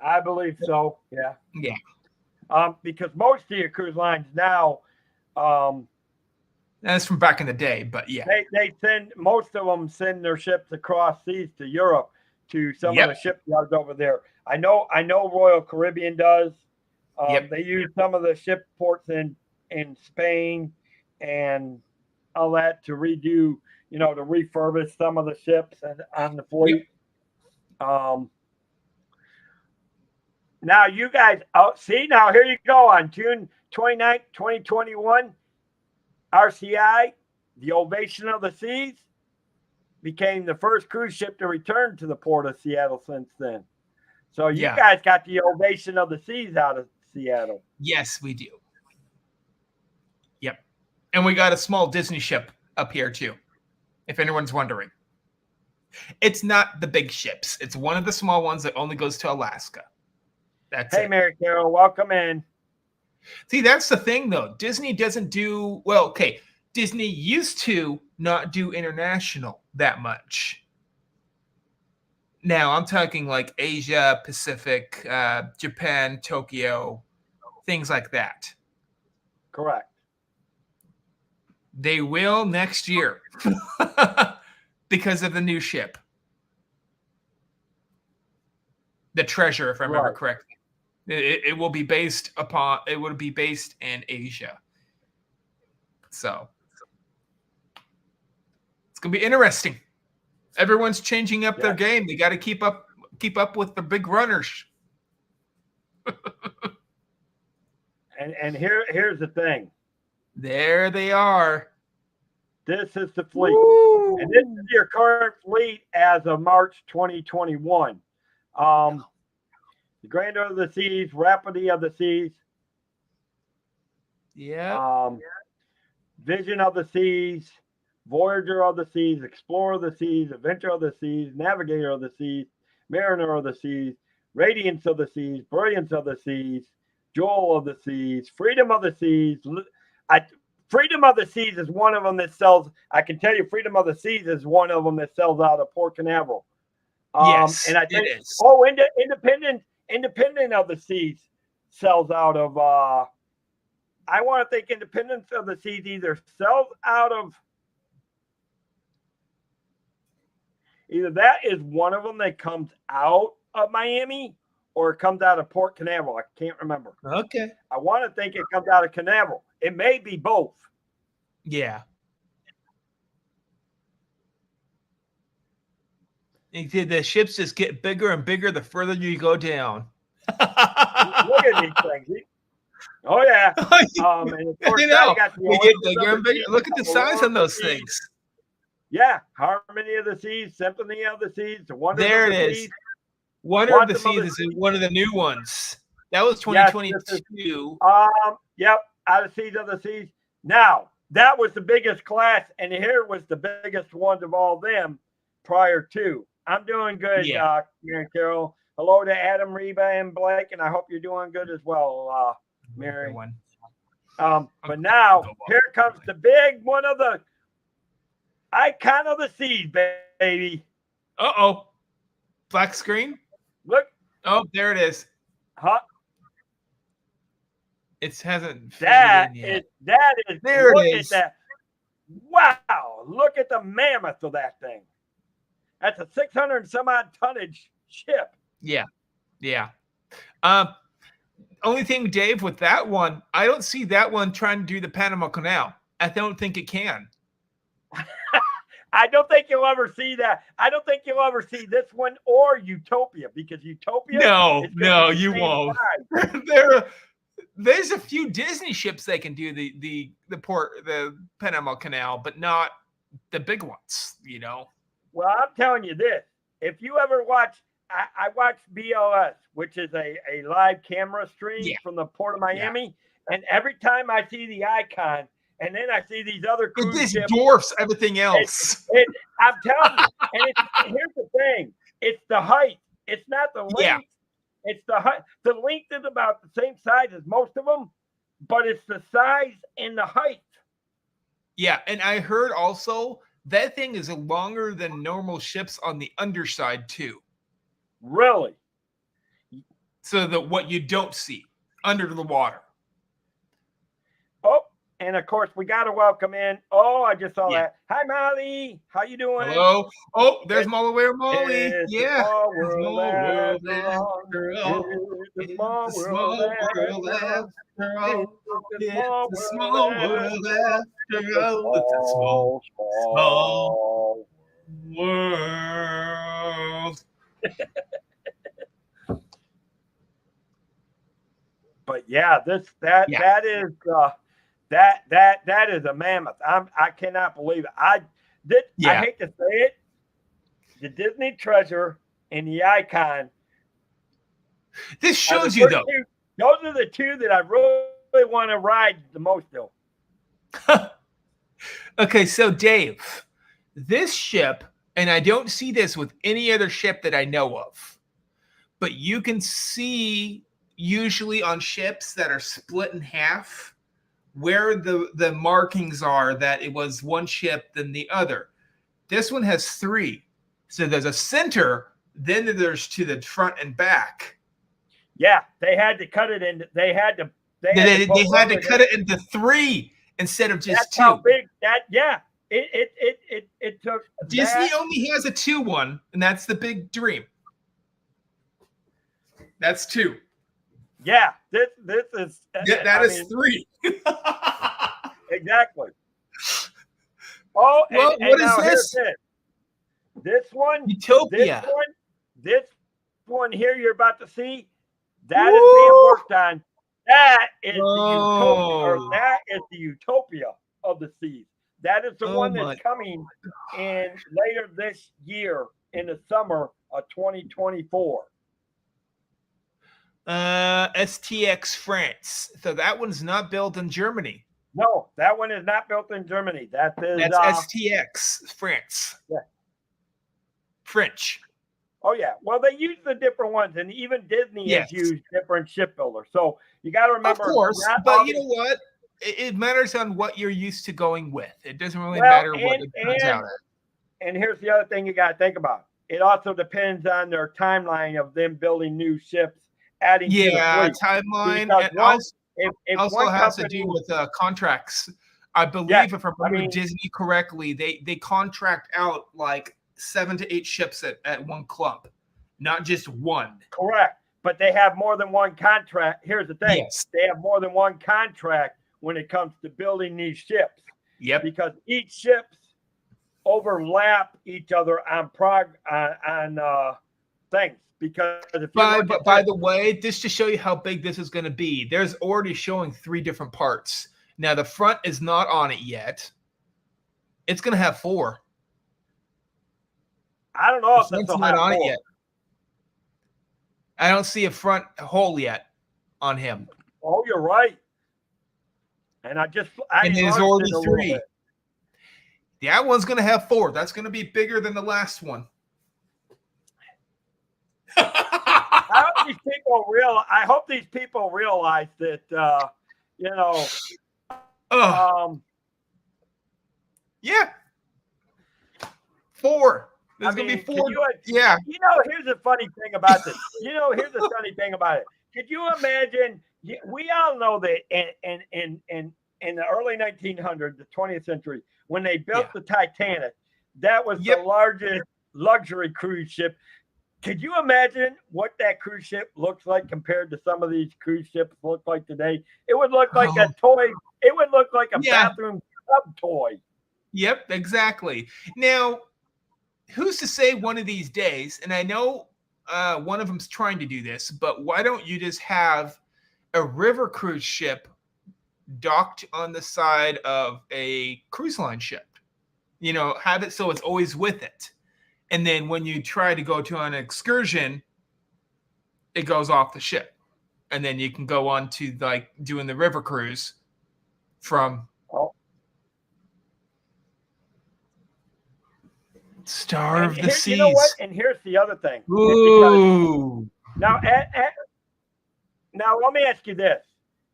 I believe so. Yeah. Yeah. Because most of your cruise lines now, that's from back in the day, but yeah, they most of them send their ships across seas to Europe to some of the shipyards over there. I know Royal Caribbean does. They use some of the ship ports in Spain and all that to redo, to refurbish some of the ships and on the fleet. Now you guys, now here you go. On June 29th, 2021, RCI, the Ovation of the Seas, became the first cruise ship to return to the port of Seattle since then. So you guys got the Ovation of the Seas out of Seattle. Yes, we do. Yep. And we got a small Disney ship up here too, if anyone's wondering. It's not the big ships. It's one of the small ones that only goes to Alaska. Hey, Mary Carol, welcome in. See, that's the thing, though. Disney doesn't do well. Okay, Disney used to not do international that much. Now I'm talking like Asia, Pacific, Japan, Tokyo, things like that. Correct. They will next year because of the new ship, the Treasure, if I remember correctly. It will be based in Asia. So it's gonna be interesting. Everyone's changing up their game. They got to keep up with the big runners. and here's the thing. There they are. This is the fleet. Woo! And this is your current fleet as of March 2021. The Grandeur of the Seas, Rapidity of the Seas. Yeah. Vision of the Seas, Voyager of the Seas, Explorer of the Seas, Adventure of the Seas, Navigator of the Seas, Mariner of the Seas, Radiance of the Seas, Brilliance of the Seas, Jewel of the Seas, Freedom of the Seas. Freedom of the Seas is one of them that sells. I can tell you, Freedom of the Seas is one of them that sells out of Port Canaveral. Yes, and I think, it is. Independent of the Seas sells out of I want to think Independence of the Seas either sells out of. Either that is one of them that comes out of Miami or it comes out of Port Canaveral. I can't remember. Okay. I want to think it comes out of Canaveral. It may be both. Yeah. The ships just get bigger and bigger the further you go down. Look at these things. Oh, yeah. And of course, now you got they get bigger and bigger. Look at the size on those things. Yeah. Harmony of the Seas, Symphony of the Seas, the Wonder there of the it is. Seas. Wonder of the Seas is one of the new ones. That was 2022. Yep. Out of Seas of the Seas. Now, that was the biggest class, and here was the biggest one of all them prior to. I'm doing good, Mary Carol. Hello to Adam, Reba, and Blake, and I hope you're doing good as well, Mary. But now, here comes the big one of the icon of the seas, baby. Uh-oh. Black screen? Look. Oh, there it is. Huh? It hasn't that in yet. That is there look it is. At that. Wow, look at the mammoth of that thing. That's a 600 and some odd tonnage ship. Yeah. Only thing, Dave, with that one, I don't see that one trying to do the Panama Canal. I don't think it can. I don't think you'll ever see that. I don't think you'll ever see this one or Utopia, because Utopia. No, you won't. There's a few Disney ships that can do the Panama Canal, but not the big ones, you know. Well, I'm telling you this. If you ever watch, I watch BLS, which is a live camera stream from the Port of Miami, and every time I see the icon, and then I see these other cruise ships, dwarfs everything else. I'm telling you. And here's the thing. It's the height. It's not the length. Yeah. It's the height. The length is about the same size as most of them, but it's the size and the height. Yeah, and I heard also that thing is longer than normal ships on the underside too. Really? So that what you don't see under the water. Oh, and of course we got to welcome in. Oh, I just saw that. Hi, Molly. How you doing? Hello. Oh, there's Molly. Where Molly? It's yeah. The small world after all. It's a small world after all. It's a small world. But yeah, that is a mammoth. I cannot believe it. I hate to say it. The Disney Treasure and the Icon. This shows you though. Those are the two that I really want to ride the most though. Okay, so Dave, this ship, and I don't see this with any other ship that I know of, but you can see usually on ships that are split in half where the markings are that it was one ship than the other. This one has three. So there's a center, then there's to the front and back. Yeah, they had to cut it into. They had to cut it into three instead of just two. How big that? Yeah, it took. Disney only has a 2-1, and that's the Big Dream. That's 2. Yeah, this is. That is 3. Exactly. Oh, well, what is this? This one, Utopia. This one here you're about to see, that is being worked on. That is the Utopia, or that is the Utopia of the Seas. That is the one that's coming in later this year in the summer of 2024. STX France. So that one's not built in Germany. No, that one is not built in Germany. That's STX France. Yeah. French. Oh yeah. Well, they use the different ones, and even Disney has used different shipbuilders. So you got to remember. Of course, but you know what? It matters on what you're used to going with. It doesn't really matter what it turns out at. And here's the other thing you got to think about. It also depends on their timeline of them building new ships, adding to the fleet. Timeline. if also one has company, to do with contracts. I believe, yes, if I remember Disney correctly, they contract out like 7 to 8 ships at one club, not just one. correct. But they have more than one contract. Here's the thing: Yes. they have more than one contract when it comes to building these ships. Yep. Because each ships overlap each other on things. Because if you look at by the way, just to show you how big this is going to be, there's already showing 3 different parts. Now the front is not on it yet. It's going to have 4. I don't know if this will have on 4. it yet. I don't see a front hole yet on him. Oh, you're right. And and there's already 3. That one's going to have 4. That's going to be bigger than the last one. I hope these people realize that, yeah. 4. There's going to be 4. Yeah. Here's the funny thing about this. Here's the funny thing about it. Could you imagine? We all know that in the early 1900s, the 20th century, when they built the Titanic, that was the largest luxury cruise ship. Could you imagine what that cruise ship looks like compared to some of these cruise ships look like today? It would look like a toy. It would look like a bathroom tub toy. Yep, exactly. Now, who's to say one of these days, and I know one of them's trying to do this, but why don't you just have a river cruise ship docked on the side of a cruise line ship? Have it so it's always with it. And then when you try to go to an excursion, it goes off the ship. And then you can go on to like doing the river cruise from Star of the Seas. You know what? And here's the other thing. Ooh. Now let me ask you this.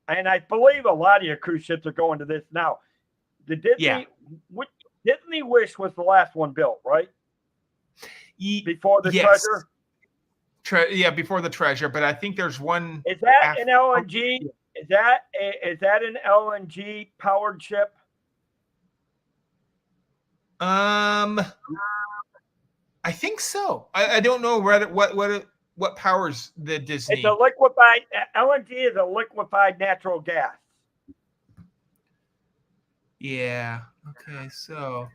And I believe a lot of your cruise ships are going to this now. The Disney Wish was the last one built, right? Before the Treasure? Before the Treasure, but I think there's one. Is that an LNG? Is that an LNG powered ship? I think so. I don't know what powers the Disney. It's a liquefied LNG is a liquefied natural gas. Yeah. Okay. So.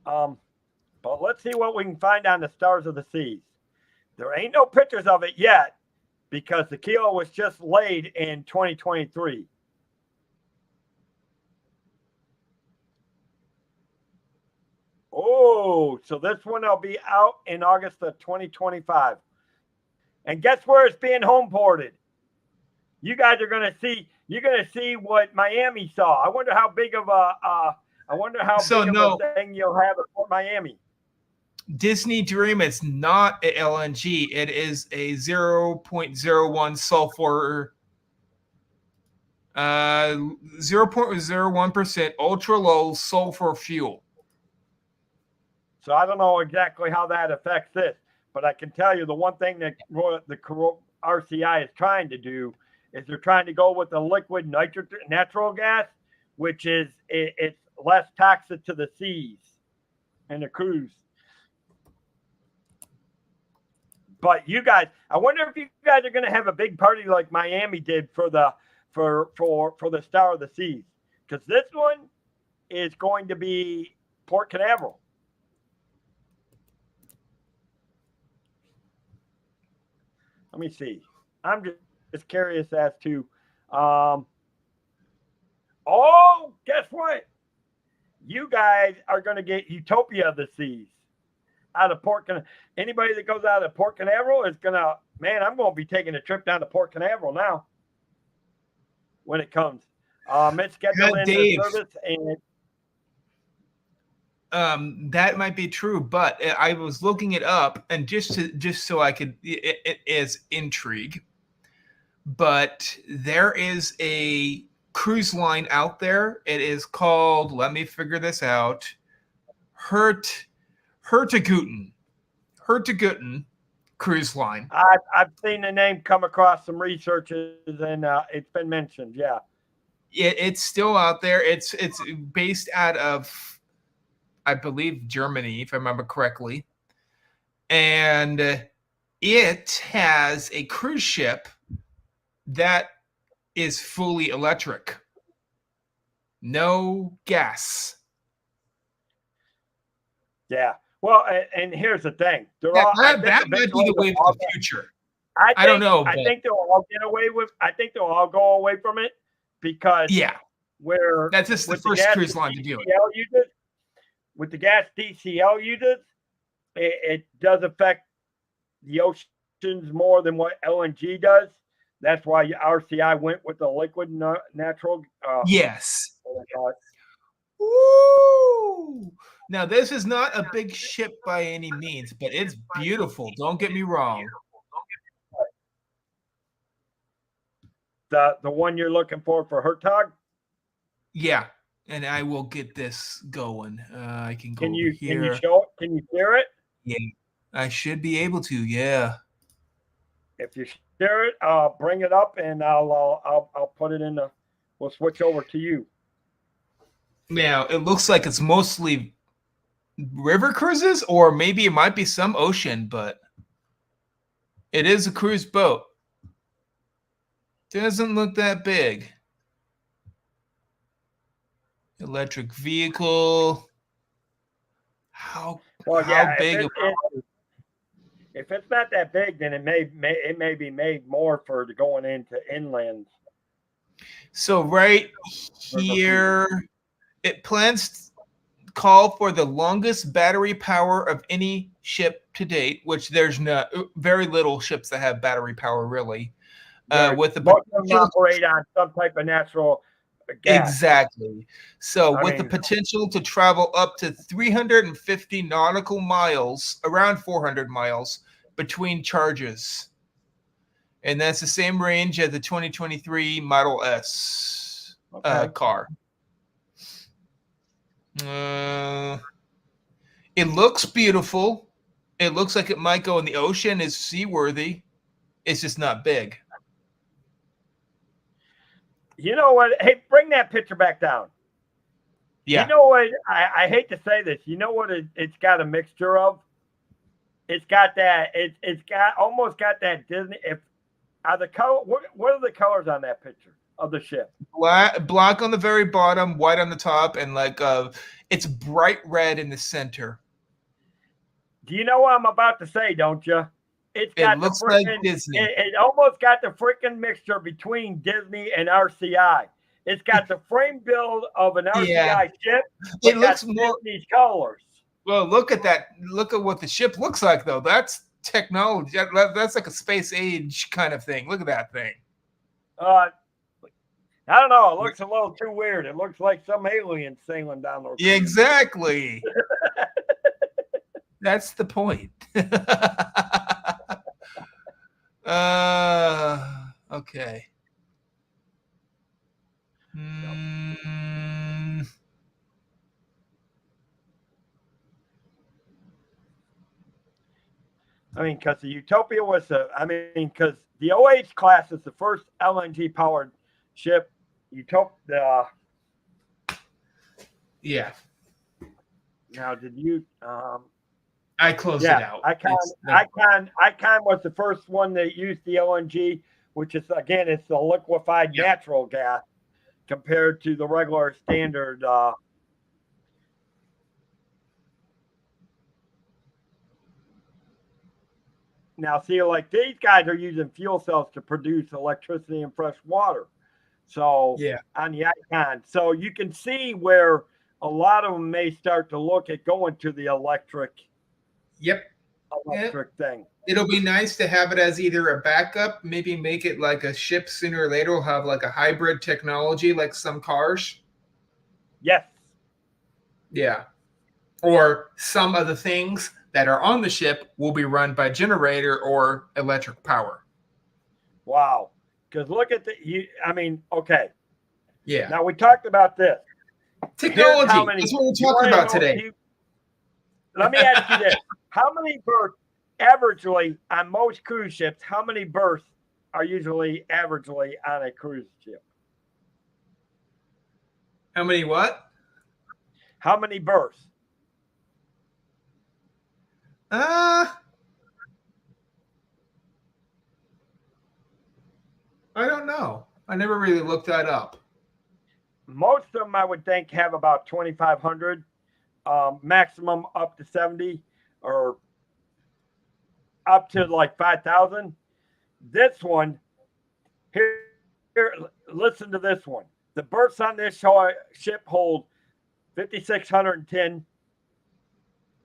But let's see what we can find on the Stars of the Seas. There ain't no pictures of it yet because the keel was just laid in 2023. Oh, so this one will be out in August of 2025. And guess where it's being home ported? You guys are going to see. You're going to see what Miami saw. I wonder how big of a thing you'll have at Miami. Disney Dream is not a LNG. It is a 0.01 sulfur, 0.01% ultra low sulfur fuel. So I don't know exactly how that affects this, but I can tell you the one thing that the RCI is trying to do is they're trying to go with the liquid natural gas, which is it's less toxic to the seas and the cruise. But you guys, I wonder if you guys are going to have a big party like Miami did for the Star of the Seas, because this one is going to be Port Canaveral. Let me see. I'm just curious as to. Guess what? You guys are going to get Utopia of the Seas out of Port Canaveral. Anybody that goes out of Port Canaveral is going to, I'm going to be taking a trip down to Port Canaveral now when it comes. It's scheduled into service and that might be true, but I was looking it up and just so I could, it is intrigue, but there is a cruise line out there. It is called, let me figure this out, Hertoguten cruise line. I've seen the name come across some researches, and it's been mentioned. Yeah. It's still out there. It's based out of, I believe, Germany, if I remember correctly. And it has a cruise ship that is fully electric. No gas. Yeah. Well, and here's the thing. That might be the way of the future. I don't know. I think they'll all get away with. I think they'll all go away from it because where that's just the first cruise line to do it. With the gas DCL uses, it does affect the oceans more than what LNG does. That's why RCI went with the liquid natural. Yes. Woo! Now, this is not a big ship by any means, but it's beautiful. Don't get me wrong. The one you're looking for Hertog? Yeah, and I will get this going. I can go here. Can you show it? Can you share it? Yeah, I should be able to. Yeah. If you share it, bring it up, and I'll put it in the. We'll switch over to you. Now it looks like it's mostly river cruises, or maybe it might be some ocean, but it is a cruise boat. Doesn't look that big. Electric vehicle. How big? If it's not that big, then it may be made more for going into inland. So right here, it plans to call for the longest battery power of any ship to date, which there's not very little ships that have battery power really. With the most of them operate on some type of natural gas. Exactly. So with the potential to travel up to 350 nautical miles, around 400 miles between charges. And that's the same range as the 2023 Model S car. It looks beautiful. It looks like it might go in the ocean. It's seaworthy. It's just not big. You know what? Hey, bring that picture back down. Yeah. You know what? I hate to say this. You know what? It's got a mixture of. It's got that. It's got almost got that Disney. What are the colors on that picture of the ship? Black on the very bottom, white on the top, and it's bright red in the center. Do you know what I'm about to say? Don't you? It looks like Disney. It almost got the freaking mixture between Disney and RCI. It's got the frame build of an RCI ship. It looks more Disney's colors. Well, look at that. Look at what the ship looks like, though. That's technology. That's like a space age kind of thing. Look at that thing. I don't know. It looks a little too weird. It looks like some alien sailing down the road. Yeah, exactly. That's the point. Okay. Because the Utopia was because the OH class is the first LNG powered ship. Utopia. Yeah. Now, did you? I closed it out. Icon was the first one that used the LNG, which is it's the liquefied natural gas compared to the regular standard. Now, see, like these guys are using fuel cells to produce electricity and fresh water. So on the Icon, so you can see where a lot of them may start to look at going to the electric. Electric thing. It'll be nice to have it as either a backup, maybe make it like a ship sooner or later will have like a hybrid technology like some cars. Yes. Yeah. Or some of the things that are on the ship will be run by generator or electric power. Wow. Because look at okay. Yeah. Now we talked about this. Technology. That's what we're talking about today. let me ask you this: how many berths, averagely, on most cruise ships? How many berths are usually averagely on a cruise ship? How many what? How many berths? Uh, I don't know. I never really looked that up. Most of them, I would think, have about 2,500, maximum up to 70, or up to like 5,000. This one here, listen to this one. The berths on this ship hold 5,610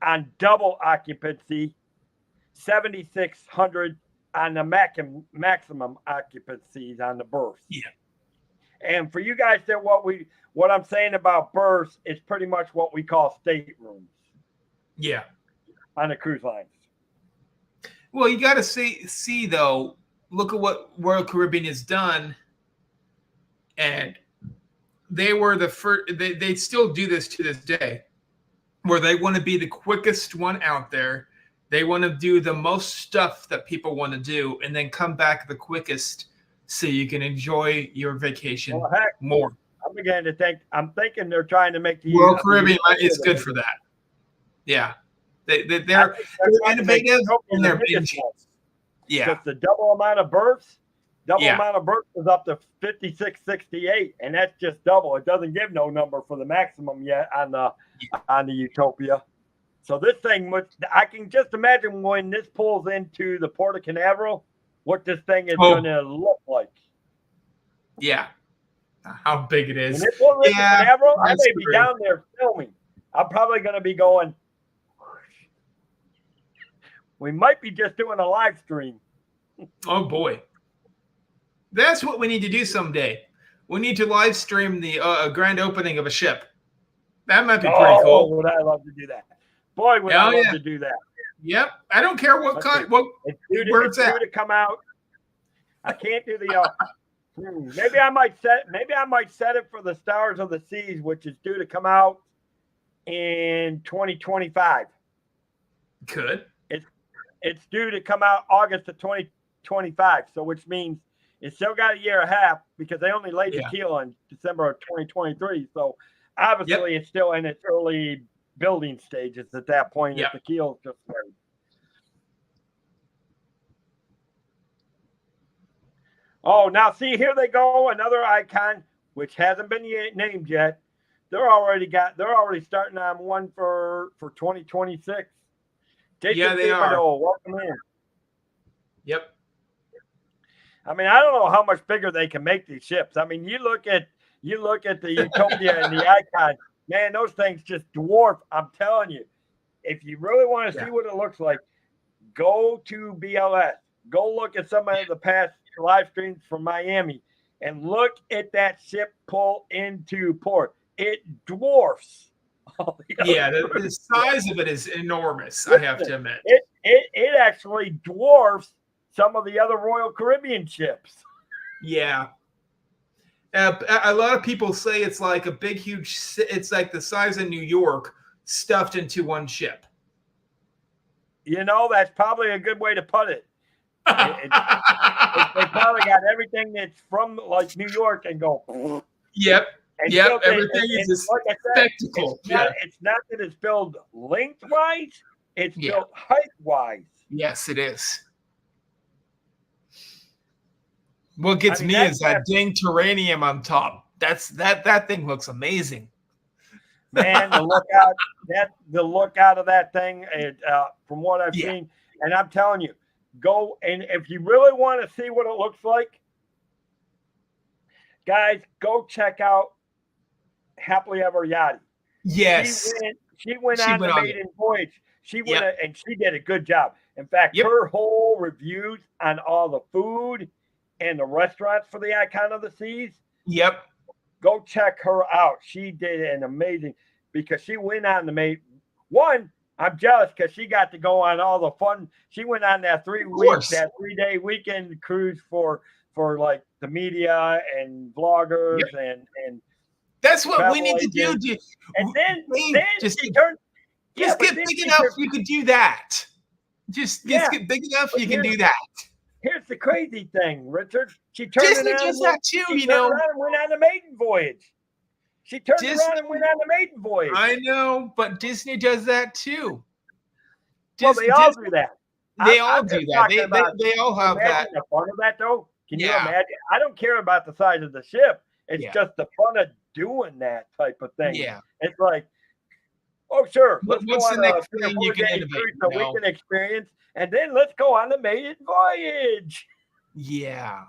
on double occupancy, 7,600 on the maximum occupancies on the berths. Yeah. And for you guys, that what I'm saying about berths is pretty much what we call staterooms. Yeah. On the cruise lines. Well, you got to see though. Look at what Royal Caribbean has done, and they were the first. They still do this to this day, where they want to be the quickest one out there. They want to do the most stuff that people want to do, and then come back the quickest, so you can enjoy your vacation more. I'm beginning to think. I'm thinking they're trying to make the Royal Caribbean is good for that. Yeah, they're innovative and they're binge. Yeah, because the double amount of berths is up to 5,668, and that's just double. It doesn't give no number for the maximum yet on the Utopia. So this thing, I can just imagine when this pulls into the Port of Canaveral, what this thing is going to look like. Yeah, how big it is. When it pulls into Canaveral, I may be down there filming. I'm probably going to be going. We might be just doing a live stream. Oh boy, that's what we need to do someday. We need to live stream the grand opening of a ship. That might be pretty cool. Would I love to do that? Boy, would I love to do that. Yep. I don't care what kind. Where it's at. To come out. I can't do the. Maybe I might set it for the Stars of the Seas, which is due to come out in 2025. Could. It's due to come out August of 2025, so which means it's still got a year and a half because they only laid the keel in December of 2023. So obviously it's still in its early building stages at that point. If the keel's just laid. Oh, now see, here they go, another icon which hasn't been named yet. They're already starting on one for 2026. They are. Welcome in. Yep. I mean, I don't know how much bigger they can make these ships. I mean, you look at the Utopia and the Icon, man, those things just dwarf. I'm telling you, if you really want to see what it looks like, go to BLS. Go look at some of the past live streams from Miami and look at that ship pull into port. It dwarfs. The size of it is enormous. I have to admit, it actually dwarfs some of the other Royal Caribbean ships. Yeah, a lot of people say it's like a big, huge. It's like the size of New York stuffed into one ship. That's probably a good way to put it. They probably got everything that's from like New York and go. Yep. Everything is a spectacle. It's not that it's built lengthwise; it's built height-wise. Yes, it is. What gets me is that dang terranium on top. That thing looks amazing. Man, the look out of that thing, from what I've seen, and I'm telling you, go and if you really want to see what it looks like, guys, go check out Happily Ever Yachty. Yes. She went on the maiden voyage. She went and she did a good job. In fact, her whole reviews on all the food and the restaurants for the Icon of the Seas. Yep. Go check her out. She did an amazing because she went on the maiden. One, I'm jealous because she got to go on all the fun. She went on that 3-day weekend cruise for like the media and vloggers and that's what we need to do. And then she turned Just get big enough you could do that. Just get big enough you can do that. Here's the crazy thing, Richard. She turned Disney around. does that too, she turned around and went on the maiden voyage. She turned around and went on the maiden voyage. I know, but Disney does that too. Well, they all do that. They all do that. They all have that. The fun of that, though. Can you imagine? I don't care about the size of the ship. It's just the fun of doing that type of thing. Yeah. It's like, oh, sure. What's the next thing you can innovate? So we can experience, and then let's go on the maiden voyage. Yeah.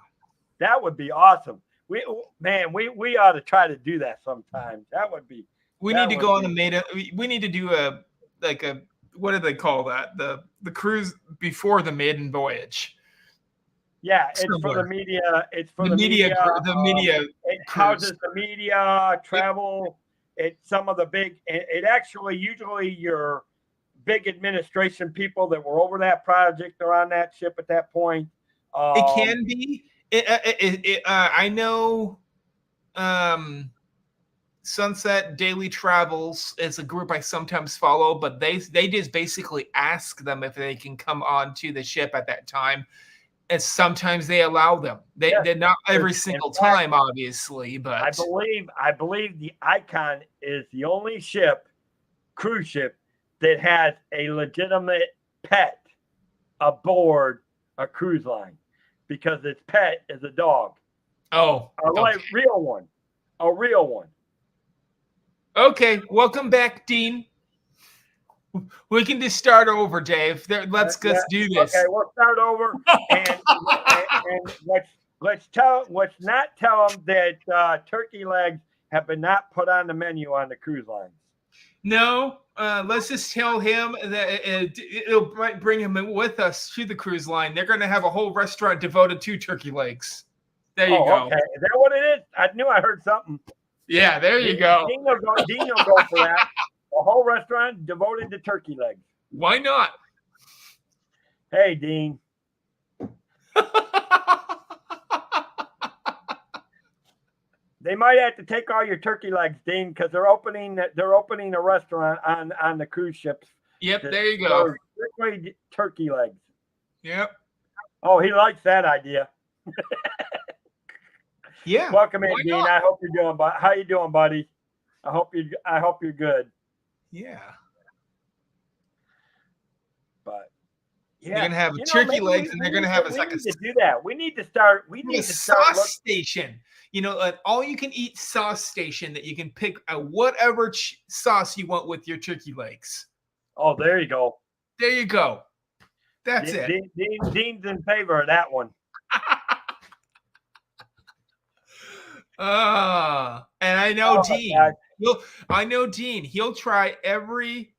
That would be awesome. We ought to try to do that sometime. That would be. We need to go on the maiden. We need to do a what do they call that? The cruise before the maiden voyage. Yeah, it's for the media. It's for the media. The media. It houses the media, travel. It's some of the big. It actually usually your big administration people that were over that project are on that ship at that point. It can be. I know. Sunset Daily Travels is a group I sometimes follow, but they just basically ask them if they can come on to the ship at that time. And sometimes they allow them. They're not every single time, obviously, but I believe the Icon is the only cruise ship that has a legitimate pet aboard a cruise line, because its pet is a dog. Oh, a real one. Okay, welcome back, Dean. We can just start over, Dave. Let's do this. Okay, we'll start over, and let's not tell them that turkey legs have been not put on the menu on the cruise lines. No, let's just tell him that it'll bring him with us to the cruise line. They're going to have a whole restaurant devoted to turkey legs. There you go. Okay, is that what it is? I knew I heard something. Yeah, there you go. Dean will go for that. A whole restaurant devoted to turkey legs. Why not? Hey, Dean. They might have to take all your turkey legs, Dean, because they're opening a restaurant on the cruise ships. Yep, there you go. Strictly turkey legs. Yep. Oh, he likes that idea. Yeah. Welcome in, Dean. I hope you're doing. How you doing, buddy? I hope you're good. Yeah. But yeah, they're gonna have turkey legs, and they're gonna have to do that. We need to start. We need to start sauce station. An all-you-can-eat sauce station that you can pick whatever sauce you want with your turkey legs. Oh, there you go. There you go. That's it. Dean's in favor of that one. And I know Dean. I know Dean. He'll try every.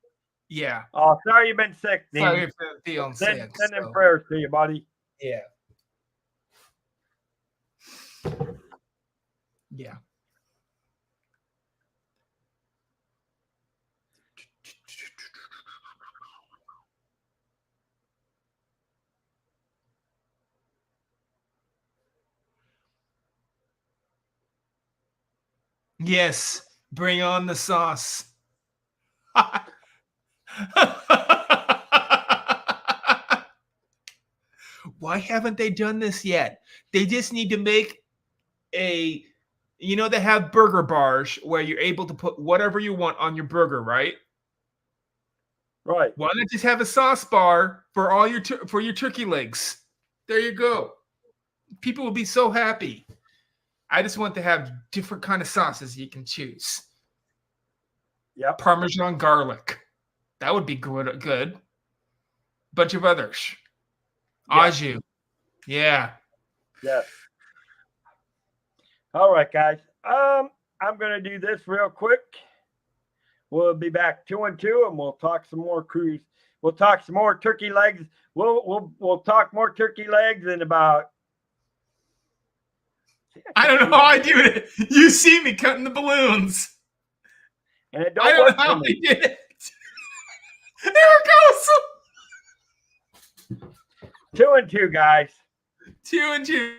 Yeah. Oh, sorry you've been sick, Dean. Sorry for feeling sick. Send in prayers to you, buddy. Yeah. Yeah. Yes, bring on the sauce. Why haven't they done this yet? They just need to make they have burger bars where you're able to put whatever you want on your burger, right? Right. Why not just have a sauce bar for all your turkey legs? There you go. People will be so happy. I just want to have different kind of sauces you can choose. Yeah. Parmesan garlic. That would be good. Bunch of others. Au jus. Yeah. Yes. All right, guys. I'm gonna do this real quick. We'll be back 2 and 2, and we'll talk some more cruise. We'll talk some more turkey legs. We'll talk more turkey legs in about. I don't know how I do it. You see me cutting the balloons. And it I don't know how I did it. There it goes. 2 and 2, guys. 2 and 2.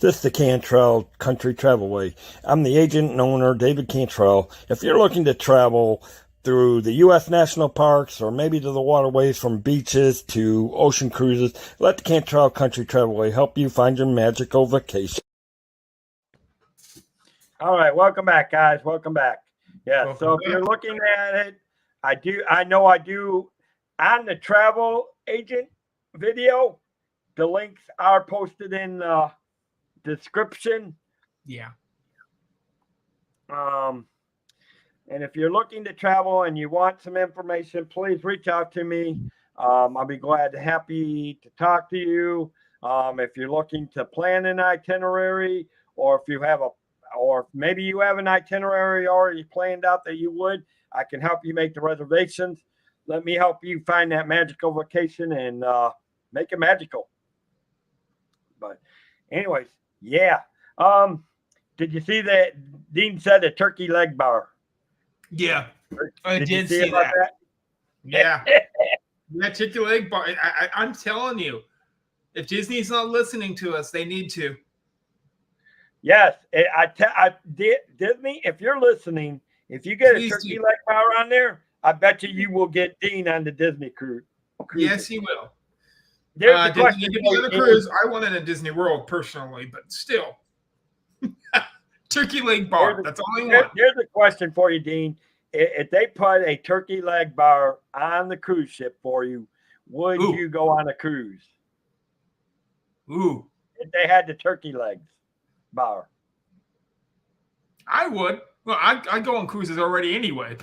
This is the Cantrell Country Travelway. I'm the agent and owner, David Cantrell. If you're looking to travel through the U.S. national parks or maybe to the waterways from beaches to ocean cruises, let the Cantrell Country Travelway help you find your magical vacation. All right, welcome back, guys. Welcome back. Yeah, welcome so if you're looking at it, I do on the travel agent video, the links are posted in the description. Yeah. And if you're looking to travel and you want some information, please reach out to me. I'll be happy to talk to you. If you're looking to plan an itinerary, or if maybe you have an itinerary already planned out that you would, I can help you make the reservations. Let me help you find that magical vacation and make it magical. But anyways, yeah. Did you see that Dean said a turkey leg bar? Yeah, I did see that. Yeah. That turkey leg bar. I'm telling you, if Disney's not listening to us, they need to. Yes, Disney, if you're listening, if you get a turkey leg bar on there, I bet you will get Dean on the Disney cruise. Yes, he will. There's the question. The cruise, I wanted a Disney World personally, but still. Turkey leg bar. That's all I want. Here's a question for you, Dean. If they put a turkey leg bar on the cruise ship for you, would you go on a cruise? Ooh. If they had the turkey legs bar. I would. Well, I go on cruises already anyway.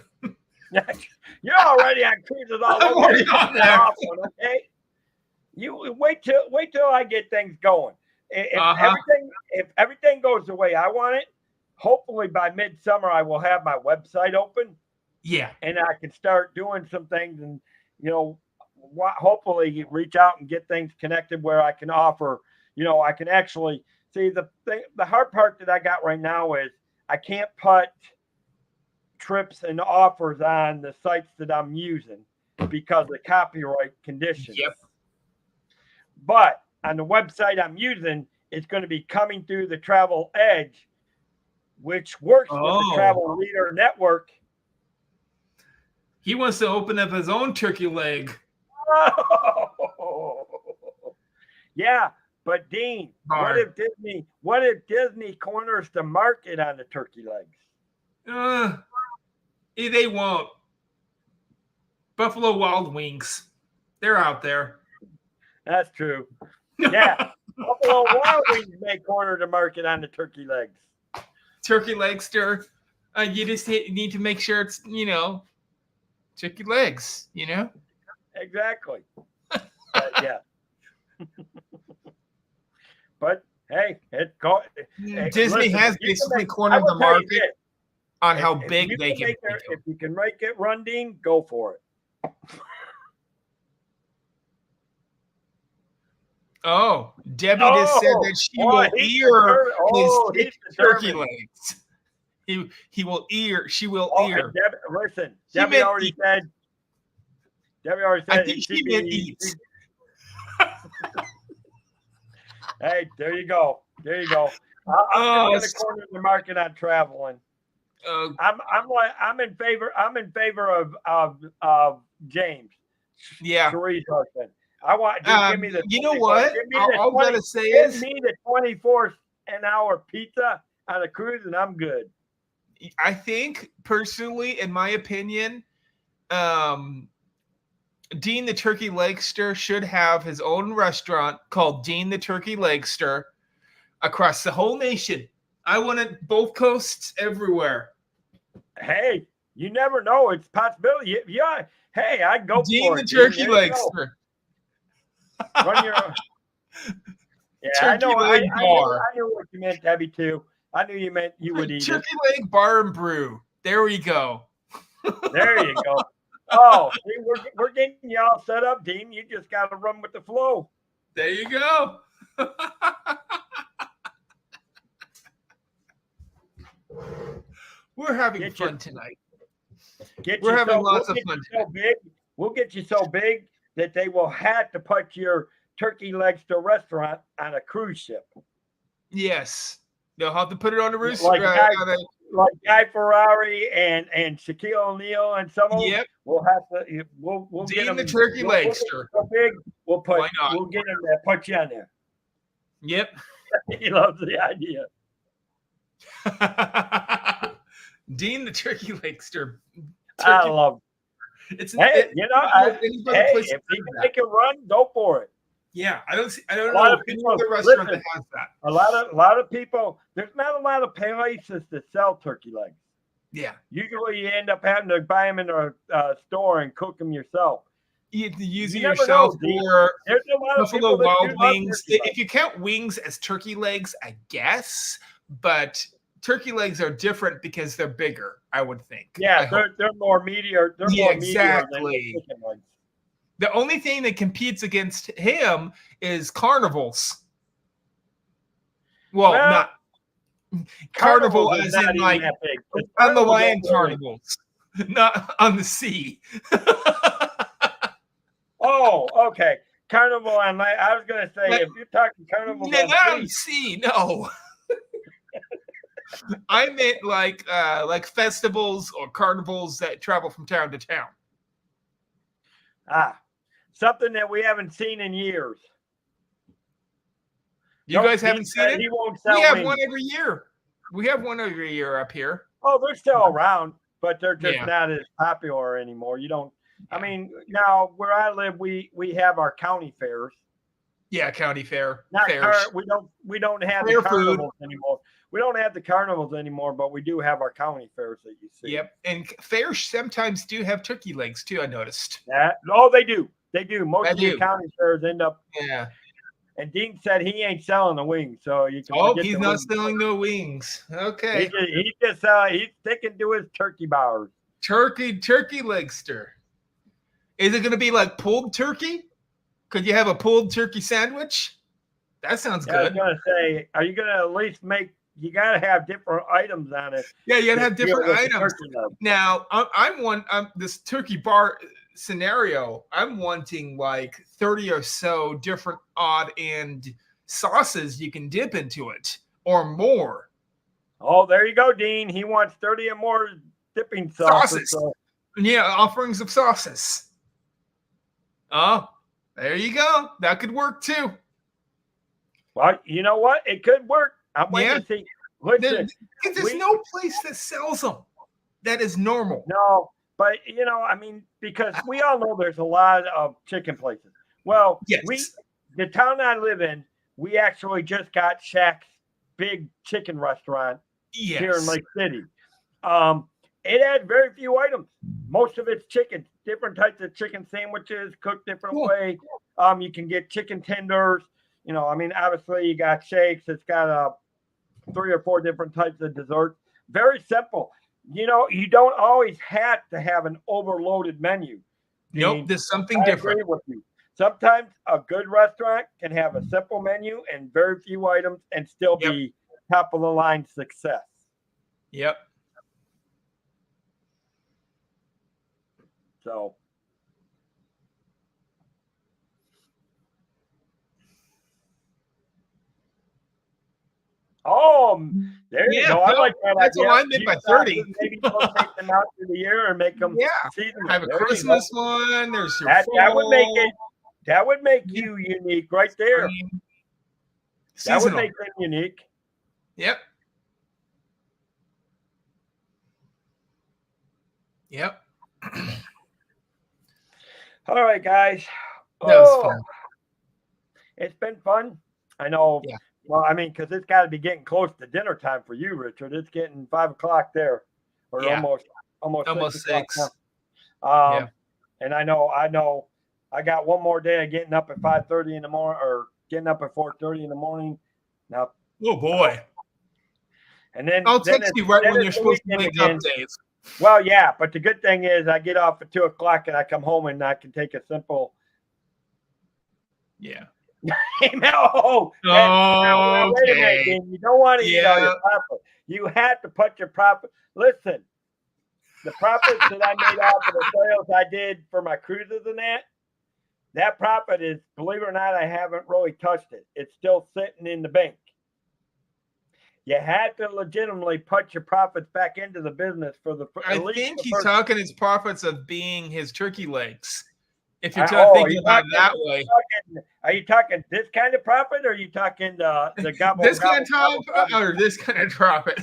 You're already on cruises all over. Already on there. Okay? You wait till I get things going. If everything goes the way I want it, hopefully by midsummer I will have my website open. Yeah. And I can start doing some things and, hopefully reach out and get things connected where I can offer, I can actually see the hard part that I got right now is I can't put trips and offers on the sites that I'm using because of copyright conditions. Yep. But on the website I'm using, it's going to be coming through the Travel Edge, which works with the Travel Leader Network. He wants to open up his own turkey leg. Oh. Yeah, but Dean, what if Disney corners the market on the turkey legs? They won't. Buffalo Wild Wings, they're out there. That's true. Yeah, Buffalo Wild Wings may corner the market on the turkey legs. Turkey legster. You just need to make sure it's turkey legs. Exactly. Yeah. But hey, Disney has basically cornered the market on how big they can. If you can make it run, Dean, go for it. Oh, Debbie just said that she will ear his turkey legs. He will ear. She will ear. Debbie already said. I think she meant eat. Hey, there you go. I'm going to corner the market on traveling. I'm in favor of James. Yeah. Cherie's husband. I want. Give me the. You know what? All I'm gonna say is, give me the 24 an hour pizza on a cruise, and I'm good. I think personally, in my opinion, Dean the Turkey Legster should have his own restaurant called Dean the Turkey Legster across the whole nation. I want it both coasts everywhere. Hey, you never know. It's a possibility. Yeah. Hey, I'd go Dean for the Turkey Legster. Run your yeah, Turkey I knew what you meant, Debbie, too. I knew you meant you would eat Turkey Leg Bar and Brew. There we go. There you go. Oh, see, we're getting you all set up, Dean. You just got to run with the flow. There you go. We're having fun tonight. We're having lots of fun. We'll get you so big that they will have to put your Turkey Legster restaurant on a cruise ship. Yes. They'll have to put it on the rooster. Like Guy Ferrari and Shaquille O'Neal and some of them. Yep. We'll have to we'll get Dean them. the turkey We'll legster. so big. Why not? We'll get him to put you on there. Yep. He loves the idea. Dean the turkey legster. I love. It's hey, if you can make it run, go for it. Yeah, I don't know any other restaurant that has that. A lot of people. There's not a lot of places that sell turkey legs. Yeah. Usually, you end up having to buy them in a store and cook them yourself. You have to use it yourself, or Buffalo Wild Wings. If you count wings as turkey legs, I guess, but turkey legs are different because they're bigger, I would think. Yeah, they're more meatier. They're more exactly. Than chicken legs. The only thing that competes against him is carnivals. Well, not carnival as in like on the land carnivals, not on the sea. Oh, okay. Carnival on land. I was going to say, if you're talking carnival on the sea, no. I meant like festivals or carnivals that travel from town to town. Something that we haven't seen in years. You guys haven't seen it? He won't sell we have wings. one every year. We have one every year up here. Oh, they're still around, but they're just not as popular anymore. You don't. I mean, now where I live, we have our county fairs. Yeah, county fair. We don't have the carnivals anymore. We don't have the carnivals anymore, but we do have our county fairs that you see. Yep, and fairs sometimes do have turkey legs too. I noticed. They do. They do. Most of the county fairs end up. Yeah. And Dean said he ain't selling the wings, so you can. Oh, he's not selling the wings. Okay. He's sticking to his turkey bars. Turkey legster. Is it going to be like pulled turkey? Could you have a pulled turkey sandwich? That sounds good. I was going to say, are you going to at least make? You got to have different items on it. Yeah, you got to have different items. Now, this turkey bar scenario. I'm wanting like 30 or so different odd end sauces you can dip into it, or more. Oh, there you go, Dean. He wants 30 or more dipping sauces. So. Yeah, offerings of sauces. Oh, there you go. That could work too. Well, you know what? It could work. I'm waiting to see. Listen, there's no place that sells them. That is normal. No, but I mean, because we all know there's a lot of chicken places. Well, yes. The town I live in, we actually just got Shaq's big chicken restaurant here in Lake City. It had very few items. Most of it's chicken, different types of chicken sandwiches, cooked different way. You can get chicken tenders. I mean, obviously you got shakes. It's got 3 or 4 different types of desserts. Very simple. You don't always have to have an overloaded menu. Nope, there's something different. With you. Sometimes a good restaurant can have a simple menu and very few items and still be top of the line success. Yep. So. Oh, there you go. I like that. That's what I meant by 30. Maybe take them out through the year and make them seasonal. Have a Christmas one. There's your that would make it. That would make you unique right there. Seasonal. That would make them unique. Yep. Yep. All right, guys. That was fun. It's been fun. I know. Yeah. Well, I mean, because it's got to be getting close to dinner time for you, Richard. It's getting 5 o'clock there, or almost 6. And I know. I got one more day of getting up at 5:30 in the morning, or getting up at 4:30 in the morning. Now, oh boy! And then I'll text you right when you're supposed to make up, Dave. Well, yeah, but the good thing is I get off at 2 o'clock and I come home and I can take a simple. Yeah. Wait a minute, you don't want to eat all your profit. You have to put your profit. Listen, the profits that I made off of the sales I did for my cruises and that profit is, believe it or not, I haven't really touched it. It's still sitting in the bank. you had to legitimately put your profits back into the business for the. I think he's talking his profits of being his turkey legs. If you're thinking about it that way, are you talking this kind of profit, or are you talking the gobble? This kind of profit, or this kind of profit?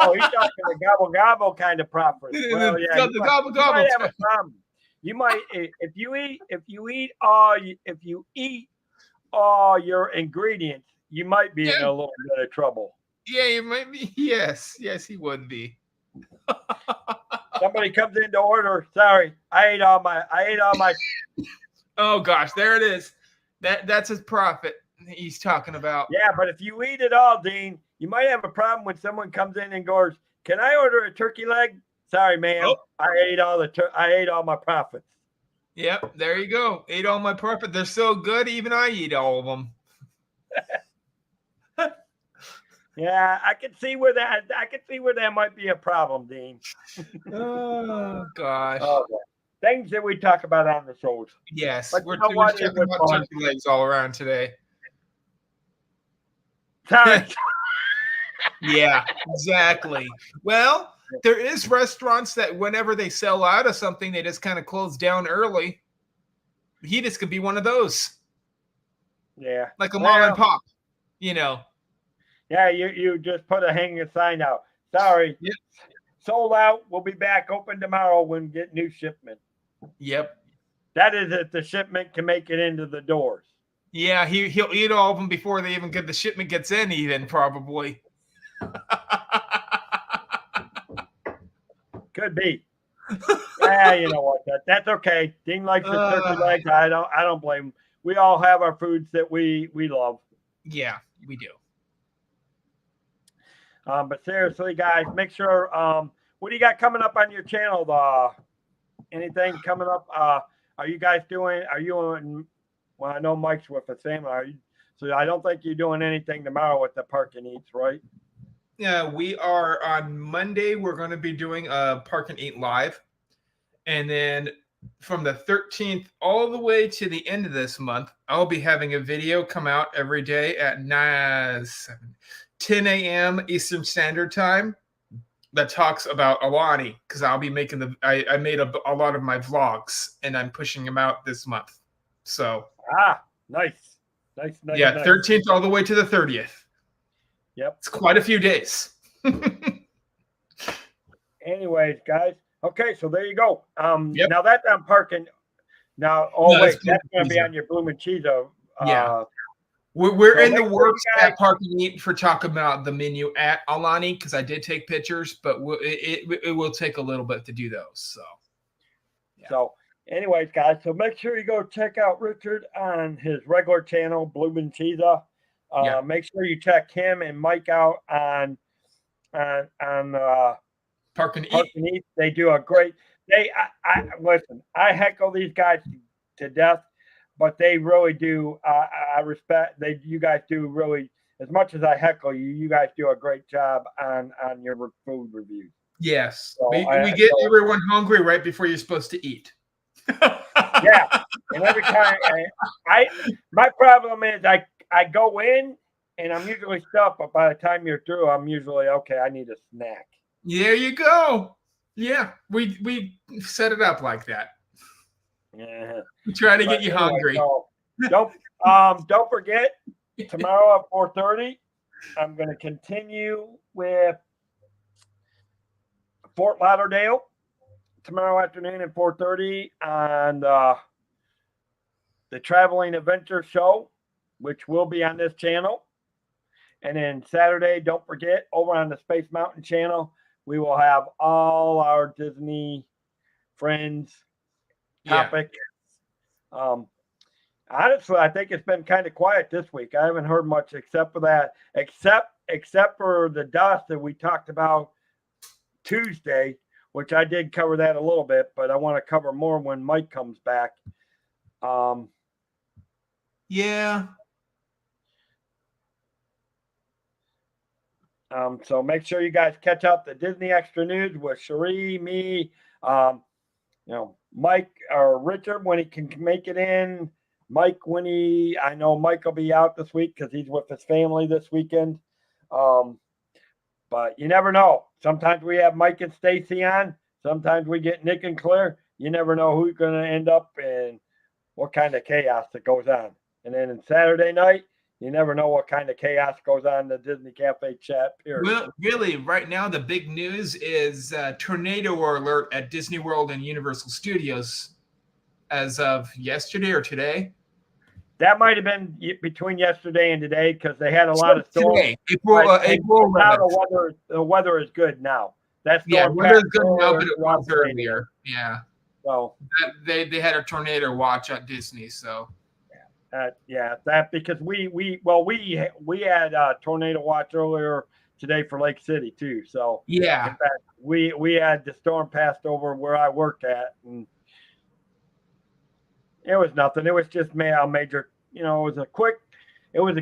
Oh, he's talking the gobble gobble kind of profit. Well, yeah, the gobble gobble. You might have a problem. You might if you eat all your ingredients, you might be in a little bit of trouble. Yeah, you might be. Yes, he would be. Somebody comes in to order. Sorry, I ate all my. Oh gosh, there it is. That's his profit he's talking about. Yeah, but if you eat it all, Dean, you might have a problem when someone comes in and goes, "Can I order a turkey leg?" Sorry, ma'am. I ate all my profits. Yep, there you go. Ate all my profit. They're so good, even I eat all of them. Yeah, I can see where that might be a problem, Dean. Oh gosh. Things that we talk about on the shows. Yes, we're talking about turkey legs all around today. Sorry. Yeah, exactly. Well, there is restaurants that whenever they sell out of something, they just kind of close down early. He just could be one of those. Yeah. Like a mom and pop, Yeah, you just put a hanging sign out. Sorry. Yep. Sold out. We'll be back open tomorrow when we get new shipment. Yep. That is if the shipment can make it into the doors. Yeah, he'll eat all of them before they even the shipment gets in, even probably. Could be. Yeah, you know what? That's okay. Dean likes his turkey legs. I don't blame him. We all have our foods that we love. Yeah, we do. But seriously, guys, make sure. What do you got coming up on your channel? Anything coming up? Are you guys doing? Are you in? Well, I know Mike's with his family. So I don't think you're doing anything tomorrow with the Park and Eats, right? Yeah, we are on Monday. We're going to be doing a Park and Eat live, and then from the 13th all the way to the end of this month, I'll be having a video come out every day at 10 a.m. Eastern Standard Time that talks about Alani, because I'll be making I made a lot of my vlogs, and I'm pushing them out this month. So nice. Yeah, nice. 13th all the way to the 30th. Yep, it's quite a few days. Anyways, guys. Okay, so there you go. Yep. Now that's on parking. Now, that's going to be on your Bloom and Cheese. Yeah. We're in the works at Park and Eat for talking about the menu at Alani, because I did take pictures, but it will take a little bit to do those. So, yeah. So, anyways, guys, so make sure you go check out Richard on his regular channel, Bloom and Cheese. Make sure you check him and Mike out on Park and Eat. They do a great. Listen. I heckle these guys to death, but they really do. I respect. You guys do really, as much as I heckle you. You guys do a great job on your food reviews. Yes, so we get everyone hungry right before you're supposed to eat. Yeah, and every time my problem is I go in and I'm usually stuffed, but by the time you're through, I'm usually okay. I need a snack. There you go. Yeah, we set it up like that. Yeah, we try to get you hungry. So don't forget, tomorrow at 4:30, I'm going to continue with Fort Lauderdale tomorrow afternoon at 4:30 on the Traveling Adventure Show, which will be on this channel. And then Saturday, don't forget, over on the Space Mountain channel, we will have all our Disney friends topics. Yeah. Honestly, I think it's been kind of quiet this week. I haven't heard much except for that, except for the dust that we talked about Tuesday, which I did cover that a little bit, but I want to cover more when Mike comes back. Yeah. So make sure you guys catch up the Disney Extra News with Cherie, me, Mike or Richard when he can make it in. Mike I know Mike will be out this week because he's with his family this weekend. But you never know. Sometimes we have Mike and Stacy on. Sometimes we get Nick and Claire. You never know who's going to end up and what kind of chaos that goes on. And then on Saturday night, you never know what kind of chaos goes on in the Disney Cafe chat, period. Well, really, right now, the big news is tornado alert at Disney World and Universal Studios as of yesterday or today. That might have been between yesterday and today because they had a lot of storms. Today, April 11th. The weather is good now. That storm weather is good now, but it was earlier. Yeah. So they had a tornado watch at Disney. So that because we had a tornado watch earlier today for Lake City too. So yeah, in fact, we had the storm passed over where I worked at, and it was nothing. It was just a major, it was a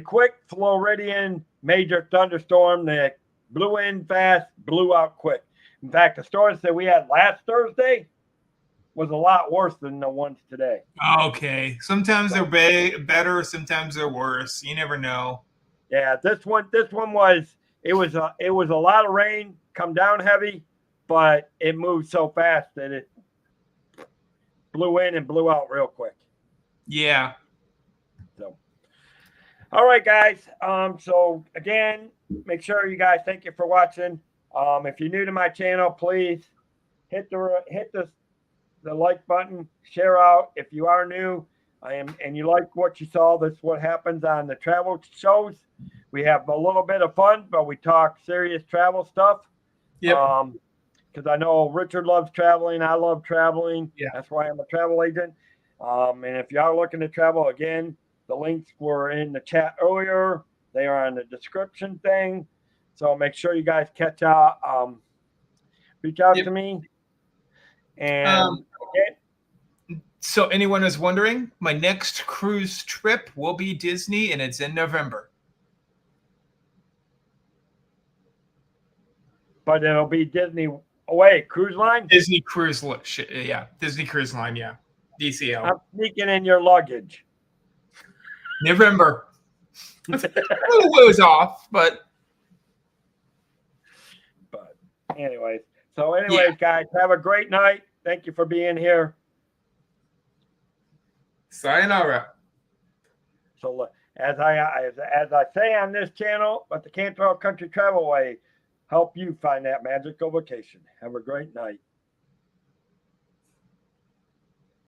quick Floridian major thunderstorm that blew in fast, blew out quick. In fact, the storms that we had last Thursday was a lot worse than the ones today. Okay. Sometimes they're better, sometimes they're worse. You never know. Yeah, this one was it was a lot of rain, come down heavy, but it moved so fast that it blew in and blew out real quick. Yeah. So, all right, guys. So again, make sure you guys thank you for watching. If you're new to my channel, please hit the like button, share out. If you are new, and you like what you saw, that's what happens on the travel shows. We have a little bit of fun, but we talk serious travel stuff. Yeah. Because I know Richard loves traveling. I love traveling. Yeah. That's why I'm a travel agent. And if you are looking to travel, again, the links were in the chat earlier. They are in the description thing. So make sure you guys catch out. Reach out to me. And so anyone is wondering, my next cruise trip will be Disney, and it's in November. But it'll be Disney away cruise line. Disney Cruise Line, yeah. Disney Cruise Line, yeah. DCL. I'm sneaking in your luggage. November. It was off, but anyways. Guys, have a great night. Thank you for being here. Sayonara. So as I say on this channel, but the Cantrell Country Travelway help you find that magical vacation. Have a great night.